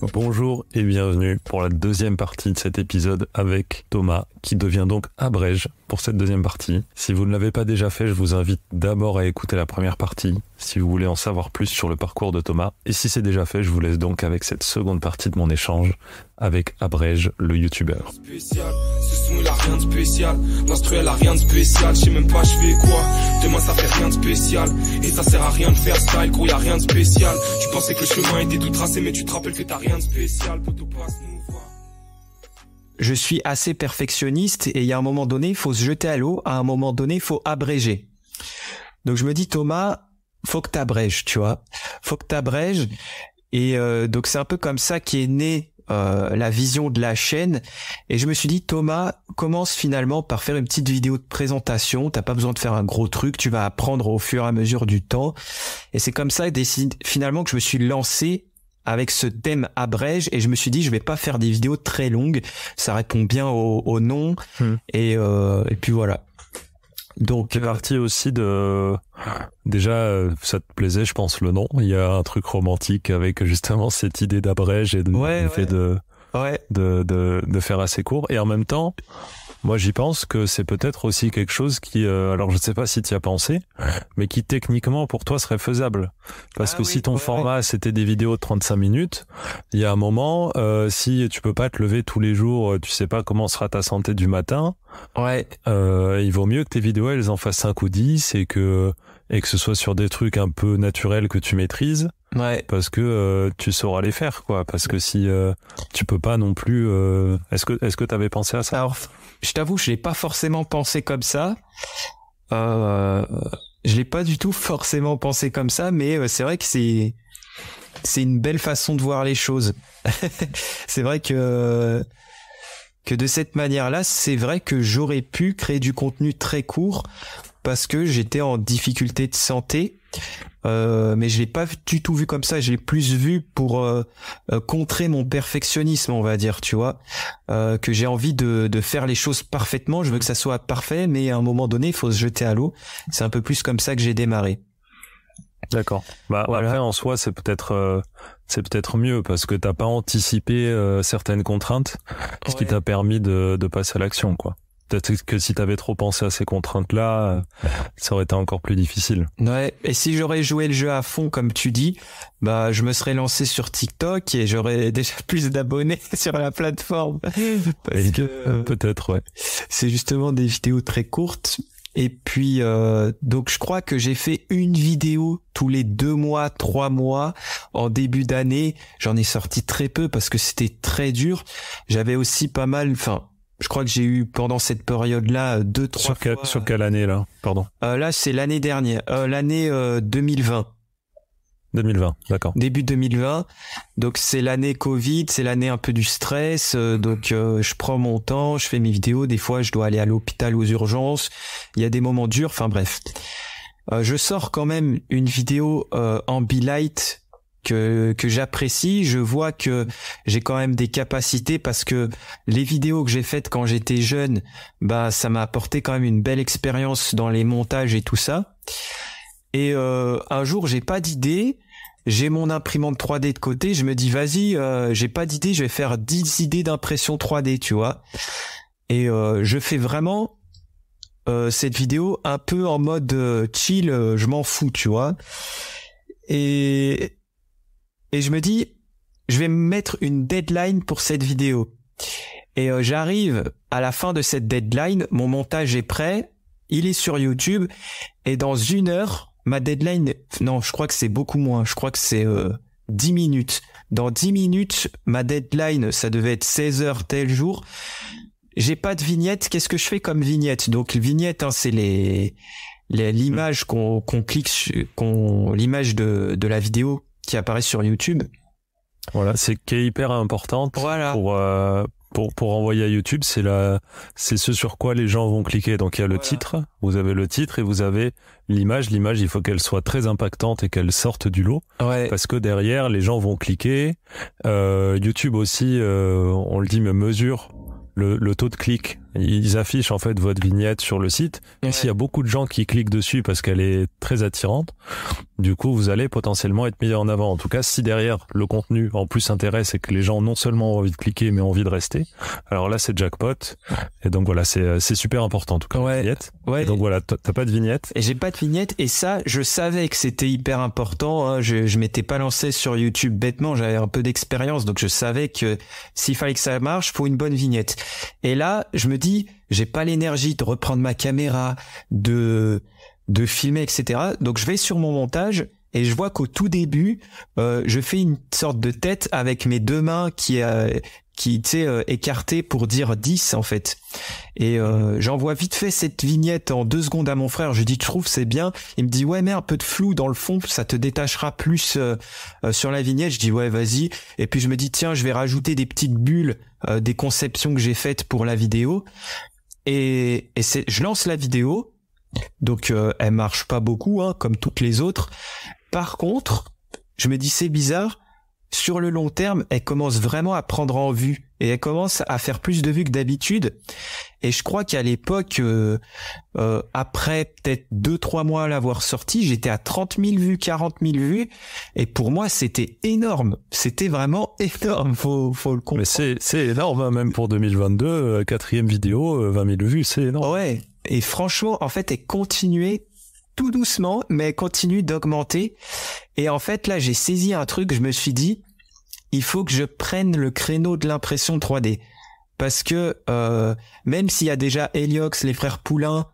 Bonjour et bienvenue pour la deuxième partie de cet épisode avec Thomas qui devient donc Abrège pour cette deuxième partie. Si vous ne l'avez pas déjà fait, je vous invite d'abord à écouter la première partie si vous voulez en savoir plus sur le parcours de Thomas. Et si c'est déjà fait, je vous laisse donc avec cette seconde partie de mon échange avec Abrège, le youtubeur. Spécial, ce son il a rien de spécial, l'instru elle a rien de spécial, je sais même pas je fais quoi, demain ça fait rien de spécial, et ça sert à rien de faire style, gros y a rien de spécial, tu pensais que le chemin était tout tracé mais tu te rappelles que t'as rien de spécial, poto passe nous voir. Je suis assez perfectionniste et il y a un moment donné, il faut se jeter à l'eau, à un moment donné, il faut abréger. Donc je me dis Thomas, faut que t'abrèges, tu vois, faut que t'abrèges, et donc c'est un peu comme ça qu'est née la vision de la chaîne, et je me suis dit Thomas, commence finalement par faire une petite vidéo de présentation, t'as pas besoin de faire un gros truc, tu vas apprendre au fur et à mesure du temps, et c'est comme ça finalement que je me suis lancé avec ce thème abrège, et je me suis dit je vais pas faire des vidéos très longues, ça répond bien au nom, et puis voilà. Donc c'est parti aussi de déjà ça te plaisait, je pense, le nom. Il y a un truc romantique avec justement cette idée d'abrège et le fait de faire assez court, et en même temps moi j'y pense que c'est peut-être aussi quelque chose qui alors je sais pas si tu y as pensé, mais qui techniquement pour toi serait faisable, parce que si ton format c'était des vidéos de 35 minutes, il y a un moment si tu peux pas te lever tous les jours, tu sais pas comment sera ta santé du matin, il vaut mieux que tes vidéos elles en fassent 5 ou 10 et que ce soit sur des trucs un peu naturels que tu maîtrises, parce que tu sauras les faire, quoi, parce que si tu peux pas non plus est-ce que t'avais pensé à ça? Alors je t'avoue, je l'ai pas forcément pensé comme ça. Je l'ai pas du tout forcément pensé comme ça, mais c'est vrai que c'est une belle façon de voir les choses. C'est vrai que de cette manière-là, c'est vrai que j'aurais pu créer du contenu très court parce que j'étais en difficulté de santé. Mais je l'ai pas du tout vu comme ça, je l'ai plus vu pour contrer mon perfectionnisme, on va dire, tu vois, que j'ai envie de faire les choses parfaitement, je veux que ça soit parfait, mais à un moment donné il faut se jeter à l'eau. C'est un peu plus comme ça que j'ai démarré. D'accord. Bah voilà. Après en soi c'est peut-être mieux parce que t'as pas anticipé certaines contraintes, ce qui t'a permis de passer à l'action, quoi. Peut-être que si t'avais trop pensé à ces contraintes-là, ça aurait été encore plus difficile. Ouais, et si j'aurais joué le jeu à fond, comme tu dis, bah, je me serais lancé sur TikTok et j'aurais déjà plus d'abonnés sur la plateforme. Parce que, peut-être, ouais. C'est justement des vidéos très courtes. Et puis, donc je crois que j'ai fait une vidéo tous les 2 mois, 3 mois en début d'année. J'en ai sorti très peu parce que c'était très dur. J'avais aussi pas mal, je crois que j'ai eu pendant cette période-là 2-3 fois. Sur quelle année là? Pardon. Là c'est l'année dernière, l'année 2020. 2020, d'accord. Début 2020. Donc c'est l'année Covid, c'est l'année un peu du stress. Donc je prends mon temps, je fais mes vidéos. Des fois je dois aller à l'hôpital aux urgences. Il y a des moments durs. Enfin bref. Je sors quand même une vidéo en Be-Light que j'apprécie. Je vois que j'ai quand même des capacités parce que les vidéos que j'ai faites quand j'étais jeune, bah ça m'a apporté quand même une belle expérience dans les montages et tout ça. Et un jour j'ai pas d'idée, j'ai mon imprimante 3D de côté, je me dis vas-y, j'ai pas d'idée, je vais faire 10 idées d'impression 3D, tu vois. Et je fais vraiment cette vidéo un peu en mode chill, je m'en fous, tu vois. Et je me dis, je vais me mettre une deadline pour cette vidéo. Et j'arrive à la fin de cette deadline, mon montage est prêt, il est sur YouTube, et dans 1 heure, ma deadline, non, je crois que c'est beaucoup moins, je crois que c'est 10 minutes. Dans 10 minutes, ma deadline, ça devait être 16 heures tel jour. J'ai pas de vignette, qu'est-ce que je fais comme vignette? Donc vignette, c'est l'image qu'on clique, l'image de la vidéo qui apparaît sur YouTube. Voilà, c'est qui est hyper importante. Voilà. Pour envoyer à YouTube, c'est ce sur quoi les gens vont cliquer. Donc il y a le titre, vous avez le titre et vous avez l'image. L'image, il faut qu'elle soit très impactante et qu'elle sorte du lot. Parce que derrière, les gens vont cliquer. YouTube aussi, on le dit, mais mesure le taux de clic Ils affichent en fait votre vignette sur le site. Ouais. S'il y a beaucoup de gens qui cliquent dessus parce qu'elle est très attirante, du coup, vous allez potentiellement être mis en avant. En tout cas, si derrière le contenu en plus intéresse et que les gens non seulement ont envie de cliquer mais ont envie de rester, alors là, c'est jackpot. Et donc voilà, c'est super important en tout cas. Ouais. Vignette. Ouais. Et donc voilà, t'as pas de vignette. Et j'ai pas de vignette. Et ça, je savais que c'était hyper important. Hein. Je m'étais pas lancé sur YouTube bêtement. J'avais un peu d'expérience, donc je savais que s'il fallait que ça marche, faut une bonne vignette. Et là, je me dis, j'ai pas l'énergie de reprendre ma caméra, de filmer, etc. Donc je vais sur mon montage et je vois qu'au tout début, je fais une sorte de tête avec mes deux mains qui tu sais, écartées pour dire 10 en fait. Et j'envoie vite fait cette vignette en 2 secondes à mon frère. Je lui dis, tu trouves c'est bien? Il me dit, ouais, mais un peu de flou dans le fond, ça te détachera plus sur la vignette. Je dis, ouais, vas-y. Et puis je me dis, tiens, je vais rajouter des petites bulles des conceptions que j'ai faites pour la vidéo. Et je lance la vidéo. Donc elle marche pas beaucoup, hein, comme toutes les autres. Par contre, je me dis, c'est bizarre. Sur le long terme, elle commence vraiment à prendre en vue et elle commence à faire plus de vues que d'habitude. Et je crois qu'à l'époque, après peut-être 2-3 mois à l'avoir sortie, j'étais à 30 000 vues, 40 000 vues. Et pour moi, c'était énorme. C'était vraiment énorme. Faut le comprendre. Mais c'est énorme, hein, même pour 2022, 4e vidéo, 20 000 vues, c'est énorme. Ouais. Et franchement, en fait, elle continuait tout doucement, mais elle continue d'augmenter. Et en fait, là, j'ai saisi un truc, je me suis dit, il faut que je prenne le créneau de l'impression 3D. Parce que même s'il y a déjà Heliox, les frères Poulain,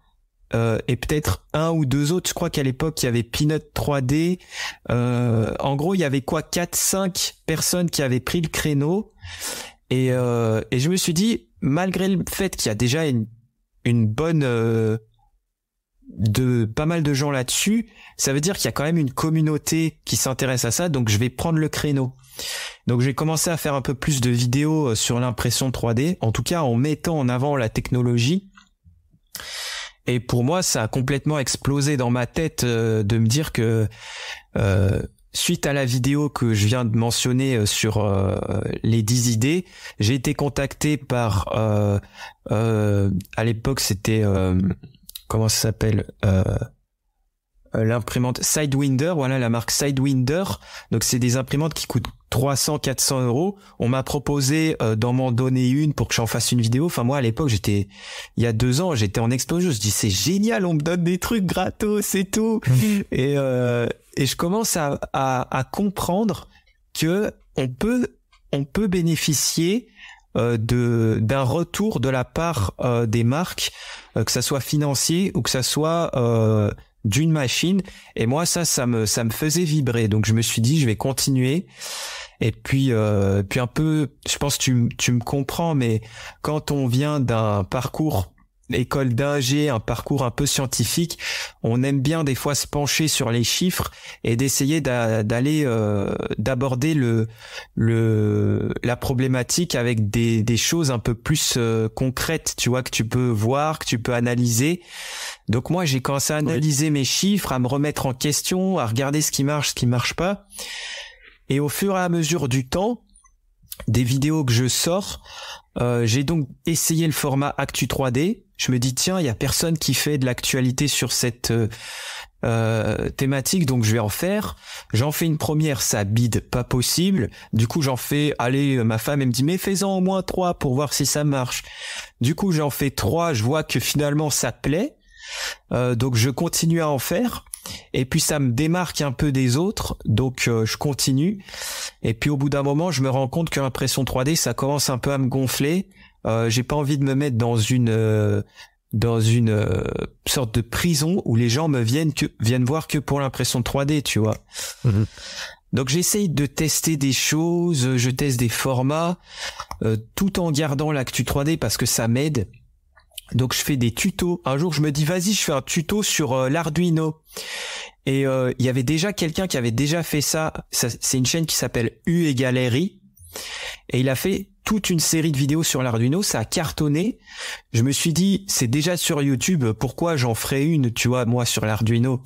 et peut-être 1 ou 2 autres, je crois qu'à l'époque, il y avait Peanut 3D. En gros, il y avait 4-5 personnes qui avaient pris le créneau. Et je me suis dit, malgré le fait qu'il y a déjà une bonne... de pas mal de gens là-dessus, ça veut dire qu'il y a quand même une communauté qui s'intéresse à ça, donc je vais prendre le créneau. Donc j'ai commencé à faire un peu plus de vidéos sur l'impression 3D, en tout cas en mettant en avant la technologie. Et pour moi, ça a complètement explosé dans ma tête de me dire que suite à la vidéo que je viens de mentionner sur les 10 idées, j'ai été contacté par à l'époque c'était comment ça s'appelle l'imprimante Sidewinder, voilà la marque Sidewinder. Donc c'est des imprimantes qui coûtent 300-400 €. On m'a proposé d'en m'en donner une pour que j'en fasse une vidéo. Enfin moi à l'époque il y a 2 ans j'étais en explosion. Je dis c'est génial, on me donne des trucs gratos et tout. Et je commence à comprendre que on peut bénéficier d'un retour de la part des marques, que ça soit financier ou que ça soit d'une machine. Et moi ça me faisait vibrer, donc je me suis dit je vais continuer. Et puis un peu, je pense que tu me comprends, mais quand on vient d'un parcours école d'ingé, un parcours un peu scientifique, on aime bien des fois se pencher sur les chiffres et d'essayer d'aller d'aborder la problématique avec des choses un peu plus concrètes, tu vois, que tu peux voir, que tu peux analyser. Donc moi j'ai commencé à analyser mes chiffres, à me remettre en question, à regarder ce qui marche pas. Et au fur et à mesure du temps, des vidéos que je sors, j'ai donc essayé le format Actu 3D. Je me dis tiens, il y a personne qui fait de l'actualité sur cette thématique, donc je vais en faire. J'en fais une première, ça bide pas possible. Du coup j'en fais, ma femme elle me dit mais fais-en au moins 3 pour voir si ça marche. Du coup j'en fais 3, je vois que finalement ça plaît, donc je continue à en faire. Et puis ça me démarque un peu des autres, donc je continue. Et puis au bout d'un moment, je me rends compte que l'impression 3D, ça commence un peu à me gonfler. J'ai pas envie de me mettre dans une sorte de prison où les gens viennent voir que pour l'impression 3D, tu vois. Mmh. Donc j'essaye de tester des choses, je teste des formats, tout en gardant l'actu 3D parce que ça m'aide. Donc je fais des tutos. Un jour je me dis vas-y, je fais un tuto sur l'Arduino. Et il y avait déjà quelqu'un qui avait déjà fait ça. C'est une chaîne qui s'appelle U = RI. Et il a fait toute une série de vidéos sur l'Arduino, ça a cartonné. Je me suis dit c'est déjà sur YouTube, pourquoi j'en ferais une, tu vois, moi sur l'Arduino.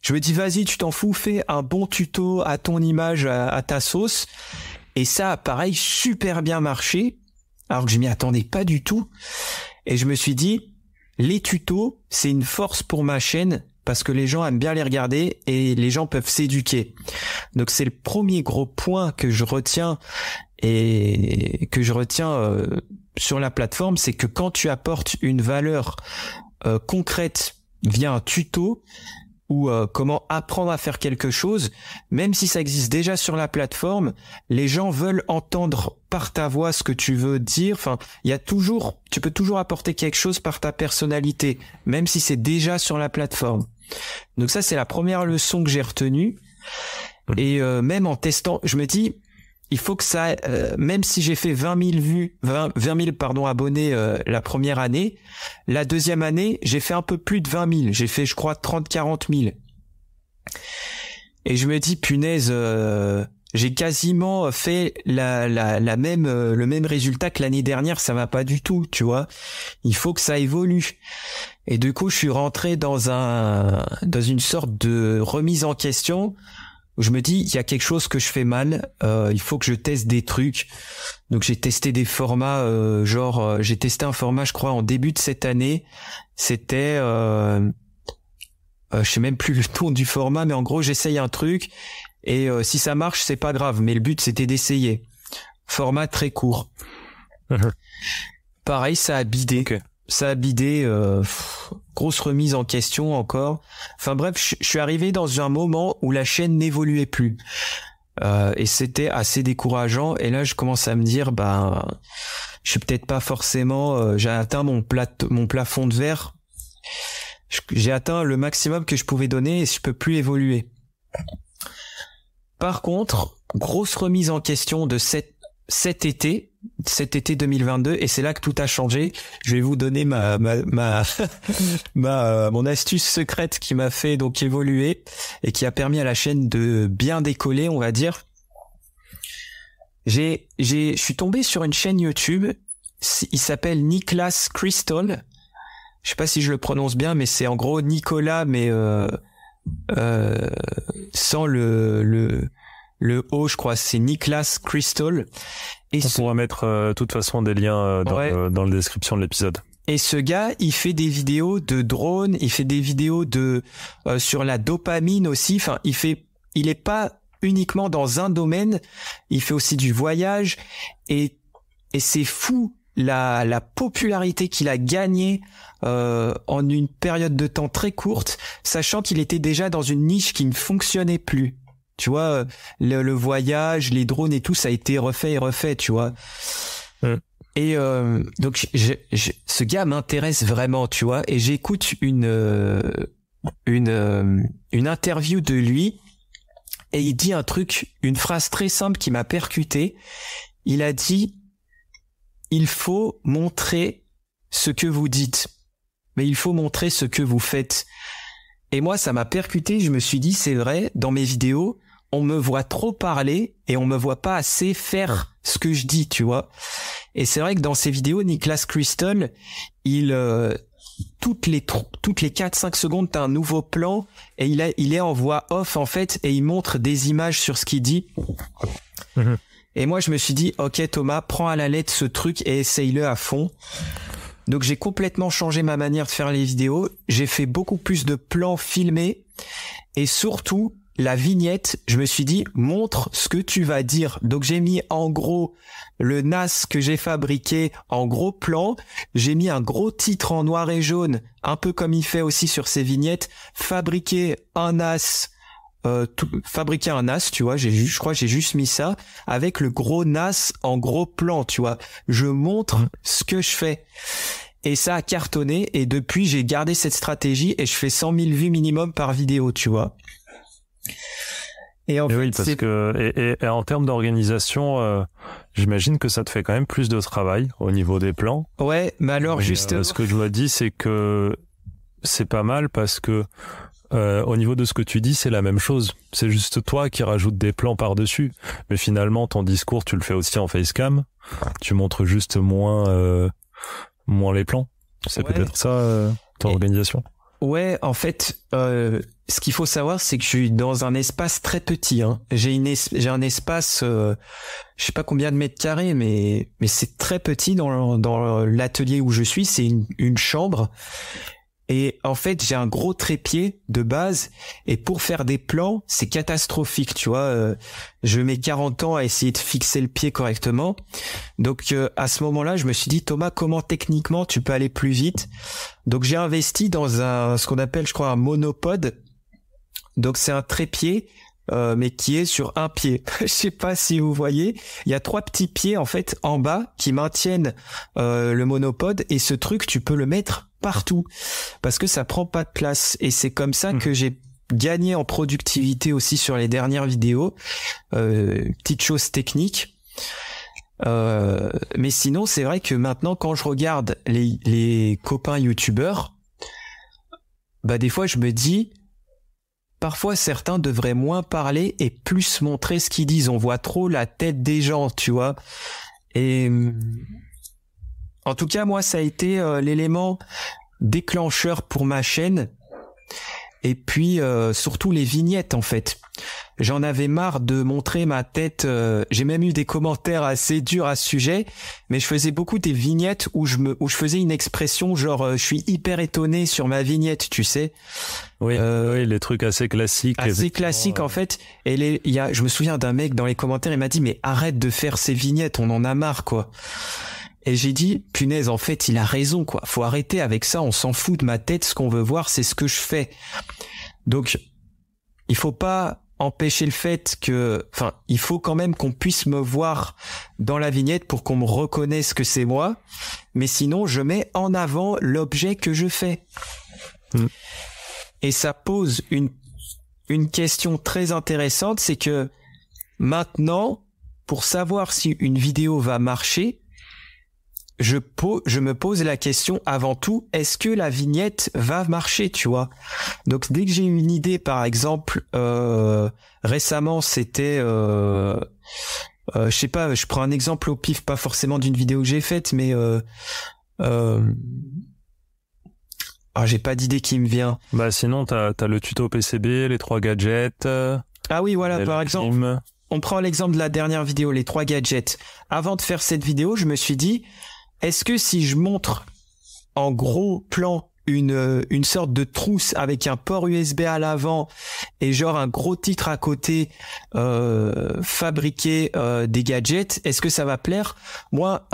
Je me dis vas-y, tu t'en fous, fais un bon tuto à ton image, à ta sauce. Et ça a pareil super bien marché, alors que je m'y attendais pas du tout. Et je me suis dit, les tutos, c'est une force pour ma chaîne parce que les gens aiment bien les regarder et les gens peuvent s'éduquer. Donc c'est le premier gros point que je retiens sur la plateforme, c'est que quand tu apportes une valeur concrète via un tuto ou comment apprendre à faire quelque chose, même si ça existe déjà sur la plateforme, les gens veulent entendre par ta voix ce que tu veux dire. Enfin, tu peux toujours apporter quelque chose par ta personnalité, même si c'est déjà sur la plateforme. Donc ça, c'est la première leçon que j'ai retenue. Et même en testant, je me dis, il faut que ça, même si j'ai fait 20 000 abonnés la première année, la deuxième année, j'ai fait un peu plus de 20 000. J'ai fait, je crois, 40 000. Et je me dis, punaise, j'ai quasiment fait le même résultat que l'année dernière. Ça va pas du tout, tu vois. Il faut que ça évolue. Et du coup, je suis rentré dans une sorte de remise en question. Je me dis, il y a quelque chose que je fais mal, il faut que je teste des trucs. Donc j'ai testé des formats, j'ai testé un format, je crois, en début de cette année. C'était, je sais même plus le nom du format, mais en gros, j'essaye un truc et si ça marche, c'est pas grave. Mais le but, c'était d'essayer. Format très court. Pareil, ça a bidé. Okay. Ça a bidé, grosse remise en question encore. Enfin bref, je suis arrivé dans un moment où la chaîne n'évoluait plus. Et c'était assez décourageant. Et là, je commence à me dire, je suis peut-être pas forcément... j'ai atteint mon plafond de verre. J'ai atteint le maximum que je pouvais donner et je peux plus évoluer. Par contre, grosse remise en question de cet été 2022, et c'est là que tout a changé. Je vais vous donner mon astuce secrète qui m'a fait donc évoluer et qui a permis à la chaîne de bien décoller, on va dire. Je suis tombé sur une chaîne YouTube, il s'appelle Niklas Crystal. Je sais pas si je le prononce bien, mais c'est en gros Nicolas, mais sans le O, je crois. C'est Niklas Crystal. Et on pourra mettre de toute façon des liens dans la description de l'épisode. Et ce gars, il fait des vidéos de drones, il fait des vidéos sur la dopamine aussi. Enfin, il est pas uniquement dans un domaine, il fait aussi du voyage et c'est fou la popularité qu'il a gagnée en une période de temps très courte, sachant qu'il était déjà dans une niche qui ne fonctionnait plus. Tu vois, le voyage, les drones et tout, ça a été refait, tu vois. Et donc, ce gars m'intéresse vraiment, tu vois. Et j'écoute une interview de lui et il dit un truc, une phrase très simple qui m'a percuté. Il a dit, il faut montrer ce que vous dites, mais il faut montrer ce que vous faites. Et moi, ça m'a percuté. Je me suis dit, c'est vrai, dans mes vidéos, on me voit trop parler et on me voit pas assez faire ce que je dis, tu vois. Et c'est vrai que dans ces vidéos, Niklas Crystal, toutes les 4-5 secondes, t'as un nouveau plan et il est en voix off, en fait, et il montre des images sur ce qu'il dit. Et moi, je me suis dit, ok, Thomas, prends à la lettre ce truc et essaye-le à fond. Donc j'ai complètement changé ma manière de faire les vidéos, j'ai fait beaucoup plus de plans filmés et surtout la vignette, je me suis dit montre ce que tu vas dire. Donc j'ai mis en gros le NAS que j'ai fabriqué en gros plan, j'ai mis un gros titre en noir et jaune, un peu comme il fait aussi sur ses vignettes, fabriquer un NAS, tu vois, je crois que j'ai juste mis ça avec le gros NAS en gros plan, tu vois. Je montre ce que je fais. Et ça a cartonné et depuis j'ai gardé cette stratégie et je fais 100 000 vues minimum par vidéo, tu vois. Et oui, parce que et en termes d'organisation, j'imagine que ça te fait quand même plus de travail au niveau des plans. Ouais, mais alors juste ce que je me dis, c'est que c'est pas mal parce que au niveau de ce que tu dis, c'est la même chose. C'est juste toi qui rajoutes des plans par-dessus. Mais finalement, ton discours, tu le fais aussi en facecam. Tu montres juste moins les plans. C'est peut-être ça, ton organisation. Ouais, en fait, ce qu'il faut savoir, c'est que je suis dans un espace très petit. Hein. J'ai un espace, je sais pas combien de mètres carrés, mais c'est très petit dans l'atelier où je suis. C'est une chambre. Et en fait, j'ai un gros trépied de base. Et pour faire des plans, c'est catastrophique, tu vois. Je mets 40 ans à essayer de fixer le pied correctement. Donc, à ce moment-là, je me suis dit, Thomas, comment techniquement tu peux aller plus vite? Donc, j'ai investi dans ce qu'on appelle, je crois, un monopode. Donc, c'est un trépied, mais qui est sur un pied. Je sais pas si vous voyez. Il y a 3 petits pieds, en fait, en bas, qui maintiennent le monopode. Et ce truc, tu peux le mettre partout parce que ça prend pas de place. Et c'est comme ça que j'ai gagné en productivité aussi sur les dernières vidéos. Petite chose technique. Mais sinon, c'est vrai que maintenant, quand je regarde les copains youtubeurs, bah, des fois, je me dis, parfois, certains devraient moins parler et plus montrer ce qu'ils disent. On voit trop la tête des gens, tu vois. Et en tout cas, moi, ça a été l'élément déclencheur pour ma chaîne. Et puis, surtout les vignettes, en fait. J'en avais marre de montrer ma tête. J'ai même eu des commentaires assez durs à ce sujet. Mais je faisais beaucoup des vignettes où je faisais une expression genre je suis hyper étonné sur ma vignette, tu sais. Oui, oui, les trucs assez classiques. Assez classiques, en fait. Et je me souviens d'un mec dans les commentaires, il m'a dit, mais arrête de faire ces vignettes, on en a marre, quoi. Et j'ai dit, punaise, en fait, il a raison, quoi. Faut arrêter avec ça, on s'en fout de ma tête, ce qu'on veut voir, c'est ce que je fais. Donc, il faut pas empêcher le fait il faut quand même qu'on puisse me voir dans la vignette pour qu'on me reconnaisse que c'est moi. Mais sinon, je mets en avant l'objet que je fais. Et ça pose une question très intéressante, c'est que maintenant, pour savoir si une vidéo va marcher, je me pose la question avant tout, est-ce que la vignette va marcher, tu vois? Donc dès que j'ai une idée, par exemple, récemment c'était, je sais pas, je prends un exemple au pif, pas forcément d'une vidéo que j'ai faite, mais j'ai pas d'idée qui me vient. Bah sinon t'as le tuto PCB, les 3 gadgets. Ah oui, voilà, par exemple. On prend l'exemple de la dernière vidéo, les 3 gadgets. Avant de faire cette vidéo, je me suis dit, est-ce que si je montre en gros plan une sorte de trousse avec un port USB à l'avant et genre un gros titre à côté, fabriquer des gadgets, est-ce que ça va plaire? Moi,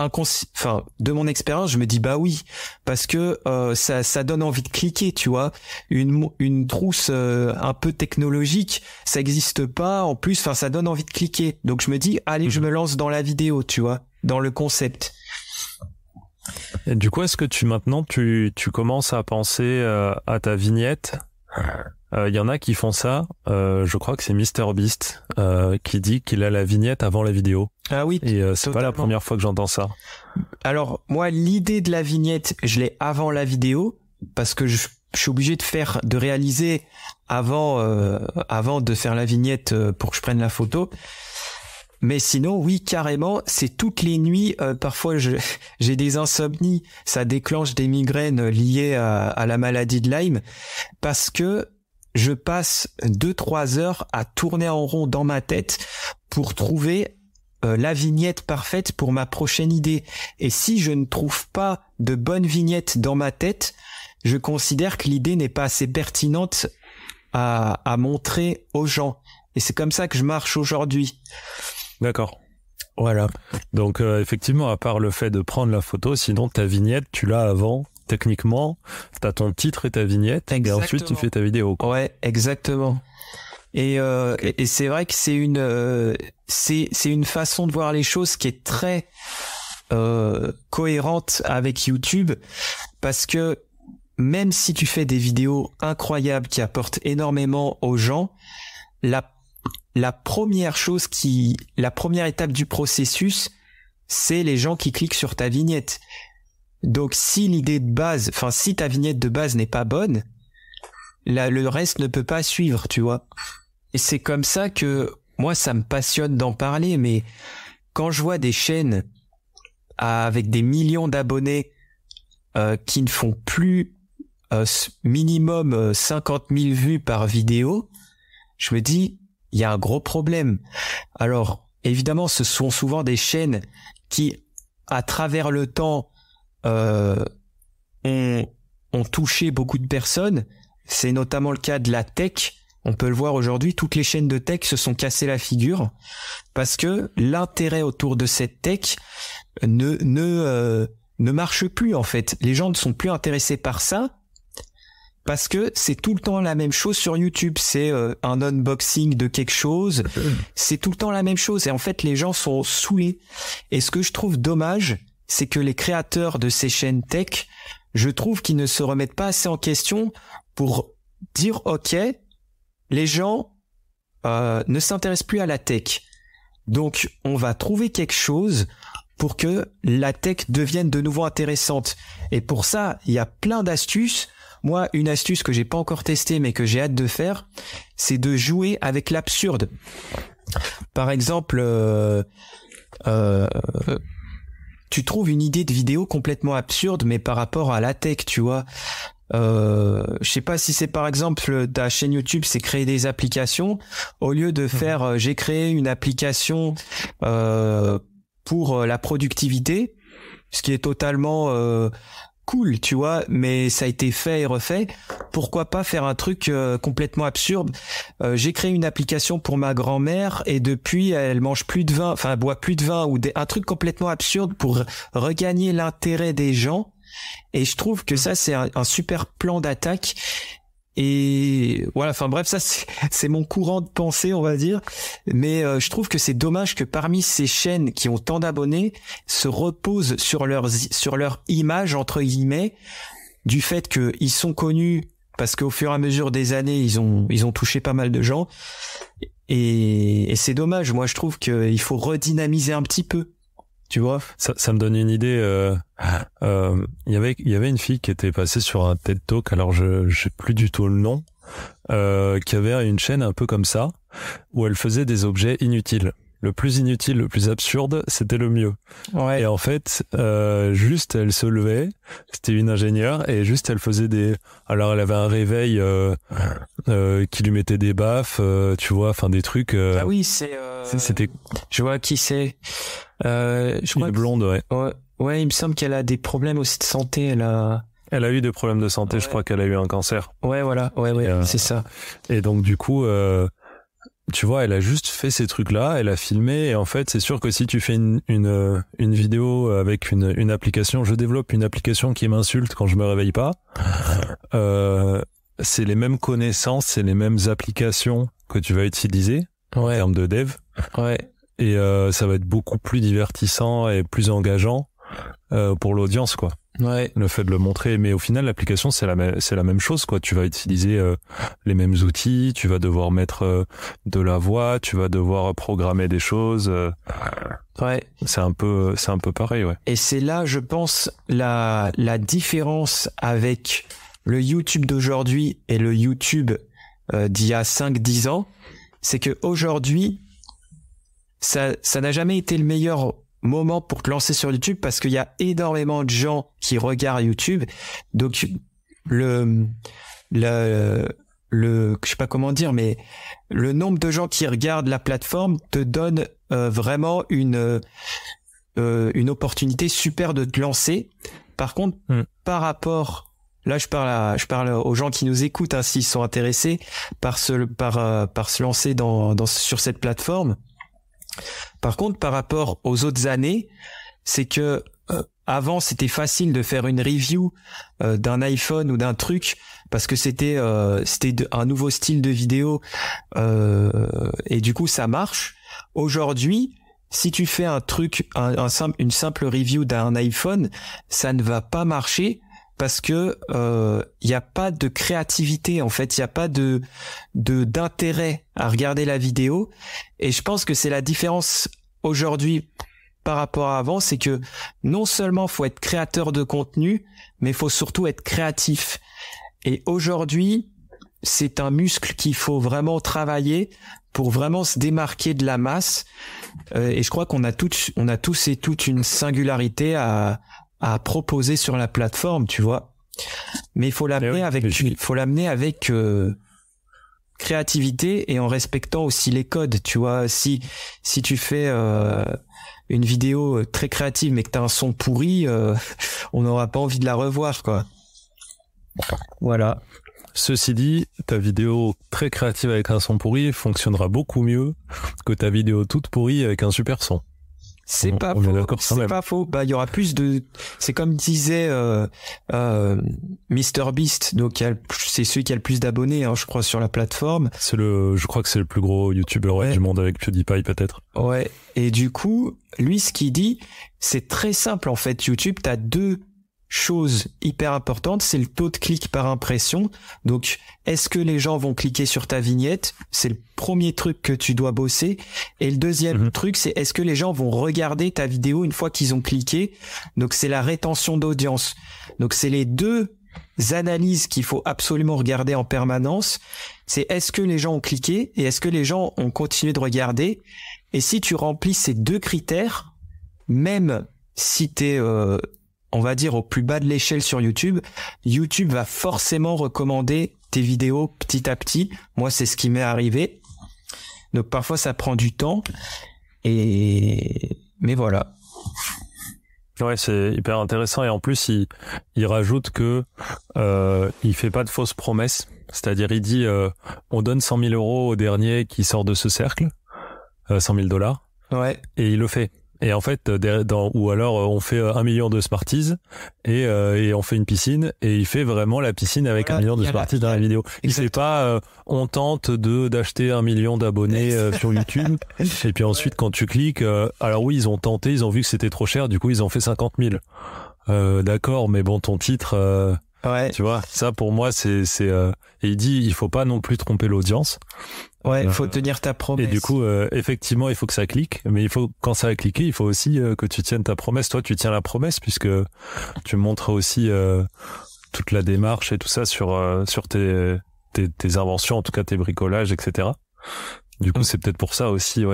de mon expérience, je me dis bah oui, parce que ça donne envie de cliquer, tu vois. Une trousse un peu technologique, ça existe pas. En plus, ça donne envie de cliquer. Donc je me dis allez, je me lance dans la vidéo, tu vois, dans le concept. Et du coup, est-ce que tu commences à penser à ta vignette? Il y en a qui font ça. Je crois que c'est MrBeast qui dit qu'il a la vignette avant la vidéo. Ah oui. Et c'est pas la première fois que j'entends ça. Alors moi, l'idée de la vignette, je l'ai avant la vidéo parce que je suis obligé de réaliser avant de faire la vignette pour que je prenne la photo. Mais sinon, oui, carrément, c'est toutes les nuits. Parfois, j'ai des insomnies. Ça déclenche des migraines liées à la maladie de Lyme parce que je passe 2-3 heures à tourner en rond dans ma tête pour trouver la vignette parfaite pour ma prochaine idée. Et si je ne trouve pas de bonne vignette dans ma tête, je considère que l'idée n'est pas assez pertinente à montrer aux gens. Et c'est comme ça que je marche aujourd'hui. D'accord. Voilà. Donc effectivement, à part le fait de prendre la photo, sinon ta vignette, tu l'as avant. Techniquement, t'as ton titre et ta vignette, exactement. Et ensuite tu fais ta vidéo, quoi. Ouais, exactement. Et c'est vrai que c'est une façon de voir les choses qui est très cohérente avec YouTube, parce que même si tu fais des vidéos incroyables qui apportent énormément aux gens, la première étape du processus, c'est les gens qui cliquent sur ta vignette. Donc si ta vignette de base n'est pas bonne, le reste ne peut pas suivre, tu vois. Et c'est comme ça que moi, ça me passionne d'en parler, mais quand je vois des chaînes avec des millions d'abonnés qui ne font plus minimum 50 000 vues par vidéo, je me dis, il y a un gros problème. Alors, évidemment, ce sont souvent des chaînes qui, à travers le temps, ont touché beaucoup de personnes. C'est notamment le cas de la tech. On peut le voir aujourd'hui, toutes les chaînes de tech se sont cassées la figure parce que l'intérêt autour de cette tech ne marche plus en fait. Les gens ne sont plus intéressés par ça parce que c'est tout le temps la même chose sur YouTube. C'est un unboxing de quelque chose, c'est tout le temps la même chose et en fait les gens sont saoulés. Et ce que je trouve dommage, c'est que les créateurs de ces chaînes tech, je trouve qu'ils ne se remettent pas assez en question pour dire ok, les gens ne s'intéressent plus à la tech. Donc, on va trouver quelque chose pour que la tech devienne de nouveau intéressante. Et pour ça, il y a plein d'astuces. Moi, une astuce que j'ai pas encore testée, mais que j'ai hâte de faire, c'est de jouer avec l'absurde. Par exemple, tu trouves une idée de vidéo complètement absurde, mais par rapport à la tech, tu vois. Je sais pas si c'est par exemple ta chaîne YouTube, c'est créer des applications. Au lieu de faire, j'ai créé une application pour la productivité, ce qui est totalement cool, tu vois, mais ça a été fait et refait. Pourquoi pas faire un truc complètement absurde? J'ai créé une application pour ma grand-mère et depuis elle mange plus de vin, enfin elle boit plus de vin ou un truc complètement absurde pour regagner l'intérêt des gens. Et je trouve que ça c'est un super plan d'attaque. Et voilà, enfin bref, ça c'est mon courant de pensée, on va dire. Mais je trouve que c'est dommage que parmi ces chaînes qui ont tant d'abonnés se reposent sur leur image entre guillemets, du fait que ils sont connus parce qu'au fur et à mesure des années ils ont touché pas mal de gens. Et c'est dommage. Moi je trouve qu'il faut redynamiser un petit peu. Tu vois, ça me donne une idée. Il y avait une fille qui était passée sur un TED Talk. Alors je sais plus du tout le nom. Qui avait une chaîne un peu comme ça où elle faisait des objets inutiles. Le plus inutile, le plus absurde, c'était le mieux. Ouais. Et en fait, juste elle se levait. C'était une ingénieure et juste elle faisait alors elle avait un réveil qui lui mettait des baffes, tu vois, enfin des trucs. Ah oui, c'était. Je vois qui c'est. Je crois blonde, ouais. Ouais, il me semble qu'elle a des problèmes aussi de santé. Elle a eu des problèmes de santé. Ouais. Je crois qu'elle a eu un cancer. Ouais, voilà. Ouais, c'est ça. Et donc du coup, tu vois, elle a juste fait ces trucs-là. Elle a filmé. Et en fait, c'est sûr que si tu fais une vidéo avec une application, je développe une application qui m'insulte quand je me réveille pas. C'est les mêmes connaissances, c'est les mêmes applications que tu vas utiliser en termes de dev. Ouais. Et ça va être beaucoup plus divertissant et plus engageant pour l'audience, quoi. Ouais. Le fait de le montrer, mais au final l'application c'est la même chose, quoi. Tu vas utiliser les mêmes outils, tu vas devoir mettre de la voix, tu vas devoir programmer des choses. Ouais. C'est un peu pareil, ouais. Et c'est là, je pense, la différence avec le YouTube d'aujourd'hui et le YouTube d'il y a 5-10 ans, c'est que aujourd'hui ça n'a jamais été le meilleur moment pour te lancer sur YouTube parce qu'il y a énormément de gens qui regardent YouTube. Donc le je sais pas comment dire, mais le nombre de gens qui regardent la plateforme te donne vraiment une opportunité super de te lancer. Par contre, par rapport, là je parle aux gens qui nous écoutent, hein, s'ils sont intéressés par se lancer sur cette plateforme. Par contre, par rapport aux autres années, c'est que avant c'était facile de faire une review d'un iPhone ou d'un truc parce que c'était un nouveau style de vidéo et du coup ça marche. Aujourd'hui, si tu fais un truc, une simple review d'un iPhone, ça ne va pas marcher parce que y a pas de créativité, en fait, il y a pas d'intérêt à regarder la vidéo. Et je pense que c'est la différence aujourd'hui par rapport à avant, c'est que non seulement faut être créateur de contenu, mais faut surtout être créatif. Et aujourd'hui, c'est un muscle qu'il faut vraiment travailler pour vraiment se démarquer de la masse. Et je crois qu'on a tous et toutes une singularité à proposer sur la plateforme, tu vois. Mais il faut l'amener avec créativité et en respectant aussi les codes, tu vois. Si tu fais une vidéo très créative mais que t'as un son pourri, on n'aura pas envie de la revoir, quoi. Voilà. Ceci dit, ta vidéo très créative avec un son pourri fonctionnera beaucoup mieux que ta vidéo toute pourrie avec un super son. C'est pas faux. Bah, il y aura plus de, c'est comme disait, MrBeast. Donc, c'est celui qui a le plus d'abonnés, hein, je crois, sur la plateforme. Je crois que c'est le plus gros YouTuber du monde avec PewDiePie, peut-être. Ouais. Et du coup, lui, ce qu'il dit, c'est très simple, en fait. YouTube, t'as deux chose hyper importante, c'est le taux de clic par impression. Donc, est-ce que les gens vont cliquer sur ta vignette? C'est le premier truc que tu dois bosser. Et le deuxième truc, c'est est-ce que les gens vont regarder ta vidéo une fois qu'ils ont cliqué? Donc, c'est la rétention d'audience. Donc, c'est les deux analyses qu'il faut absolument regarder en permanence. C'est est-ce que les gens ont cliqué et est-ce que les gens ont continué de regarder? Et si tu remplis ces deux critères, même si t'es on va dire au plus bas de l'échelle sur YouTube, YouTube va forcément recommander tes vidéos petit à petit. Moi, c'est ce qui m'est arrivé. Donc parfois, ça prend du temps. Mais voilà. Ouais, c'est hyper intéressant. Et en plus, il rajoute que il fait pas de fausses promesses. C'est-à-dire, il dit on donne 100 000 euros au dernier qui sort de ce cercle, 100 000 $. Ouais. Et il le fait. Et en fait, ou alors on fait 1 million de Smarties et on fait une piscine et il fait vraiment la piscine avec 1 million de Smarties dans la vidéo. Il sait pas, on tente d'acheter 1 million d'abonnés sur YouTube et puis ensuite quand tu cliques, alors oui ils ont tenté, ils ont vu que c'était trop cher, du coup ils ont fait 50 000. D'accord, mais bon ton titre, tu vois, ça pour moi c'est et il dit il faut pas non plus tromper l'audience. Ouais, il faut tenir ta promesse. Et du coup, effectivement, il faut que ça clique, mais quand ça a cliqué, il faut aussi que tu tiennes ta promesse. Toi, tu tiens la promesse puisque tu montres aussi toute la démarche et tout ça sur tes inventions, en tout cas tes bricolages, etc. Du coup, c'est peut-être pour ça aussi,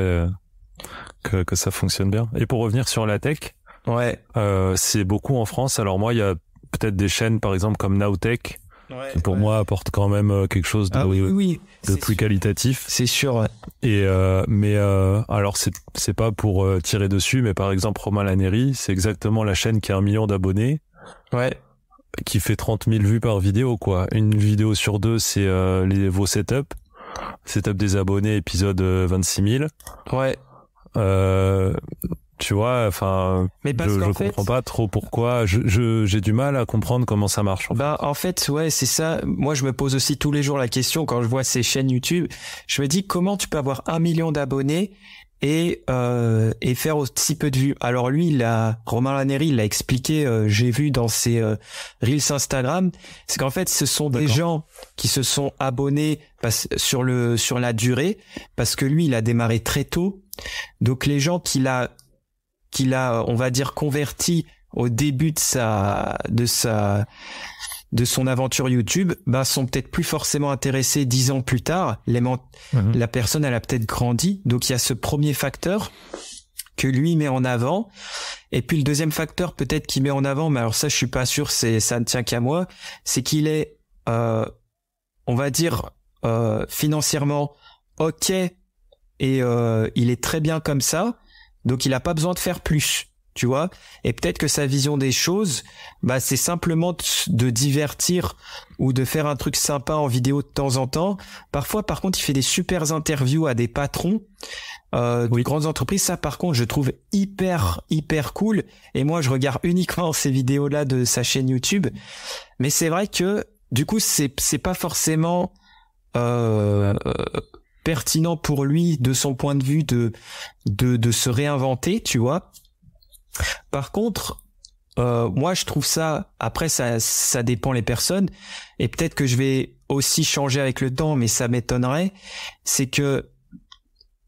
que ça fonctionne bien. Et pour revenir sur la tech, c'est beaucoup en France. Alors moi, il y a peut-être des chaînes, par exemple comme Nowtech. Qui pour moi apporte quand même quelque chose de plus qualitatif. C'est sûr. Et mais alors c'est pas pour tirer dessus, mais par exemple Romain Laneri, c'est exactement la chaîne qui a 1 million d'abonnés. Qui fait 30 000 vues par vidéo, quoi. Une vidéo sur deux, c'est vos setup des abonnés, épisode 26 000. Tu vois, enfin, je comprends pas trop pourquoi. J'ai du mal à comprendre comment ça marche. En fait, c'est ça. Moi, je me pose aussi tous les jours la question quand je vois ces chaînes YouTube. Je me dis comment tu peux avoir 1 million d'abonnés et faire aussi peu de vues. Alors lui, Romain Laneri, il l'a expliqué. J'ai vu dans ses reels Instagram, c'est qu'en fait, ce sont des gens qui se sont abonnés sur la durée, parce que lui, il a démarré très tôt. Donc les gens qu'il a, on va dire, converti au début de son aventure YouTube, sont peut-être plus forcément intéressés 10 ans plus tard. La personne, elle a peut-être grandi. Donc il y a ce premier facteur que lui met en avant. Et puis le deuxième facteur peut-être qu'il met en avant, mais alors ça je suis pas sûr, ça ne tient qu'à moi, c'est qu'il est, on va dire, financièrement ok, et il est très bien comme ça. Donc il a pas besoin de faire plus, tu vois. Et peut-être que sa vision des choses, c'est simplement de divertir ou de faire un truc sympa en vidéo de temps en temps. Parfois, par contre, il fait des super interviews à des patrons de grandes entreprises. Ça, par contre, je trouve hyper cool. Et moi, je regarde uniquement ces vidéos-là de sa chaîne YouTube. Mais c'est vrai que du coup, c'est pas forcément pertinent pour lui de son point de vue de se réinventer, tu vois. Par contre, moi je trouve ça, après ça dépend les personnes, et peut-être que je vais aussi changer avec le temps, mais ça m'étonnerait, c'est que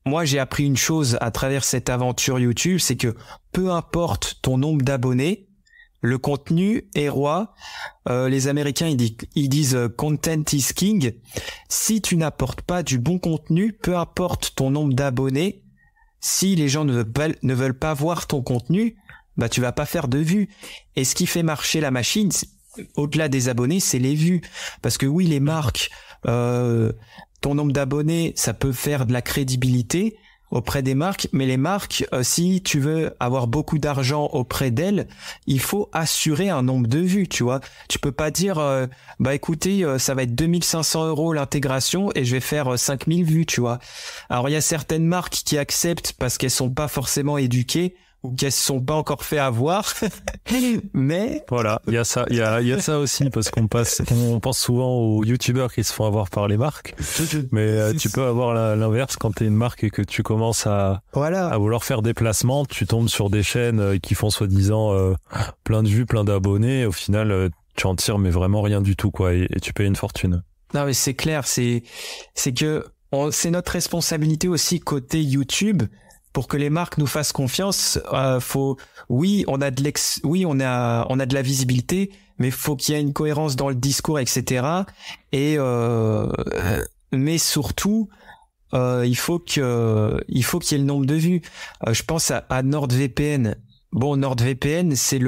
moi j'ai appris une chose à travers cette aventure YouTube, c'est que peu importe ton nombre d'abonnés, le contenu est roi. Les Américains ils disent content is king. Si tu n'apportes pas du bon contenu, peu importe ton nombre d'abonnés, si les gens ne veulent pas voir ton contenu, tu vas pas faire de vues. Et ce qui fait marcher la machine, au-delà des abonnés, c'est les vues. Parce que oui, les marques, ton nombre d'abonnés, ça peut faire de la crédibilité auprès des marques, mais les marques, si tu veux avoir beaucoup d'argent auprès d'elles, il faut assurer un nombre de vues, tu vois. Tu peux pas dire, bah écoutez, ça va être 2500 € l'intégration et je vais faire 5000 vues, tu vois. Alors il y a certaines marques qui acceptent parce qu'elles sont pas forcément éduquées ou qu'elles se sont pas encore fait avoir, mais voilà, il y a ça, il y a ça aussi parce on pense souvent aux youtubeurs qui se font avoir par les marques, mais tu peux avoir l'inverse quand t'es une marque et que tu commences à vouloir faire des placements, tu tombes sur des chaînes qui font soi-disant plein de vues, plein d'abonnés, et au final tu en tires mais vraiment rien du tout quoi, et tu payes une fortune. Non mais c'est clair, c'est que c'est notre responsabilité aussi côté YouTube. Pour que les marques nous fassent confiance, on a de la visibilité, mais faut qu'il y ait une cohérence dans le discours, etc. Et mais surtout, il faut qu'il y ait le nombre de vues. Je pense à NordVPN. Bon, NordVPN, c'est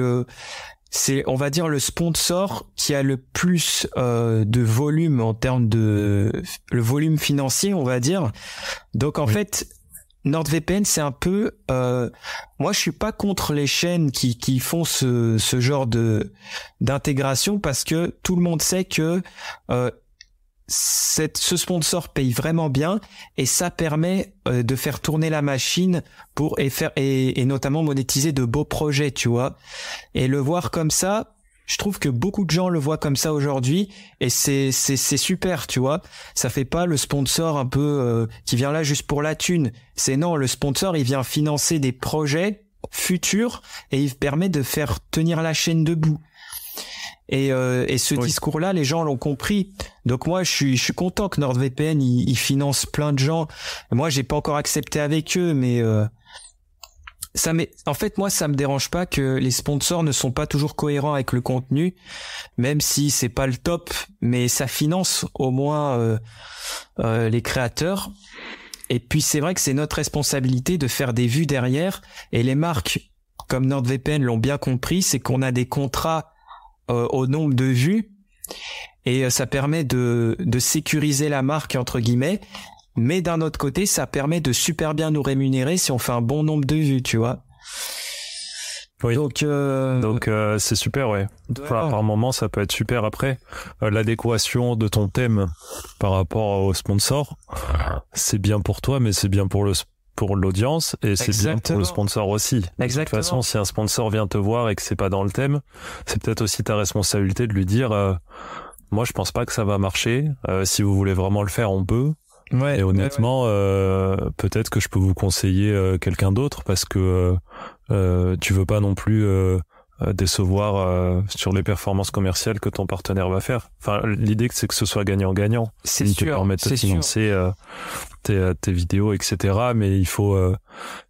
on va dire le sponsor qui a le plus de volume en termes de le volume financier, on va dire. Donc en fait, NordVPN, c'est un peu moi je suis pas contre les chaînes qui font ce genre d'intégration, parce que tout le monde sait que ce sponsor paye vraiment bien et ça permet de faire tourner la machine et notamment monétiser de beaux projets, tu vois. Et le voir comme ça, je trouve que beaucoup de gens le voient comme ça aujourd'hui et c'est super, tu vois. Ça fait pas le sponsor un peu qui vient là juste pour la thune. Non, le sponsor, il vient financer des projets futurs et il permet de faire tenir la chaîne debout. Et ce discours-là, les gens l'ont compris. Donc moi, je suis content que NordVPN il finance plein de gens. Moi, j'ai pas encore accepté avec eux, mais en fait, moi, ça me dérange pas que les sponsors ne sont pas toujours cohérents avec le contenu, même si c'est pas le top, mais ça finance au moins les créateurs. Et puis c'est vrai que c'est notre responsabilité de faire des vues derrière. Et les marques comme NordVPN l'ont bien compris, c'est qu'on a des contrats au nombre de vues et ça permet de sécuriser la marque entre guillemets. Mais d'un autre côté, ça permet de super bien nous rémunérer si on fait un bon nombre de vues, tu vois. Oui. Donc c'est super, ouais. Par moment, ça peut être super. Après, l'adéquation de ton thème par rapport au sponsor, c'est bien pour toi, mais c'est bien pour l'audience et c'est bien pour le sponsor aussi. Exactement. De toute façon, si un sponsor vient te voir et que c'est pas dans le thème, c'est peut-être aussi ta responsabilité de lui dire moi, je pense pas que ça va marcher. Si vous voulez vraiment le faire, on peut. Ouais, et honnêtement, peut-être que je peux vous conseiller quelqu'un d'autre parce que tu veux pas non plus décevoir sur les performances commerciales que ton partenaire va faire. Enfin, l'idée c'est que ce soit gagnant-gagnant. C'est sûr. Te permettre de financer tes vidéos, etc. Mais il faut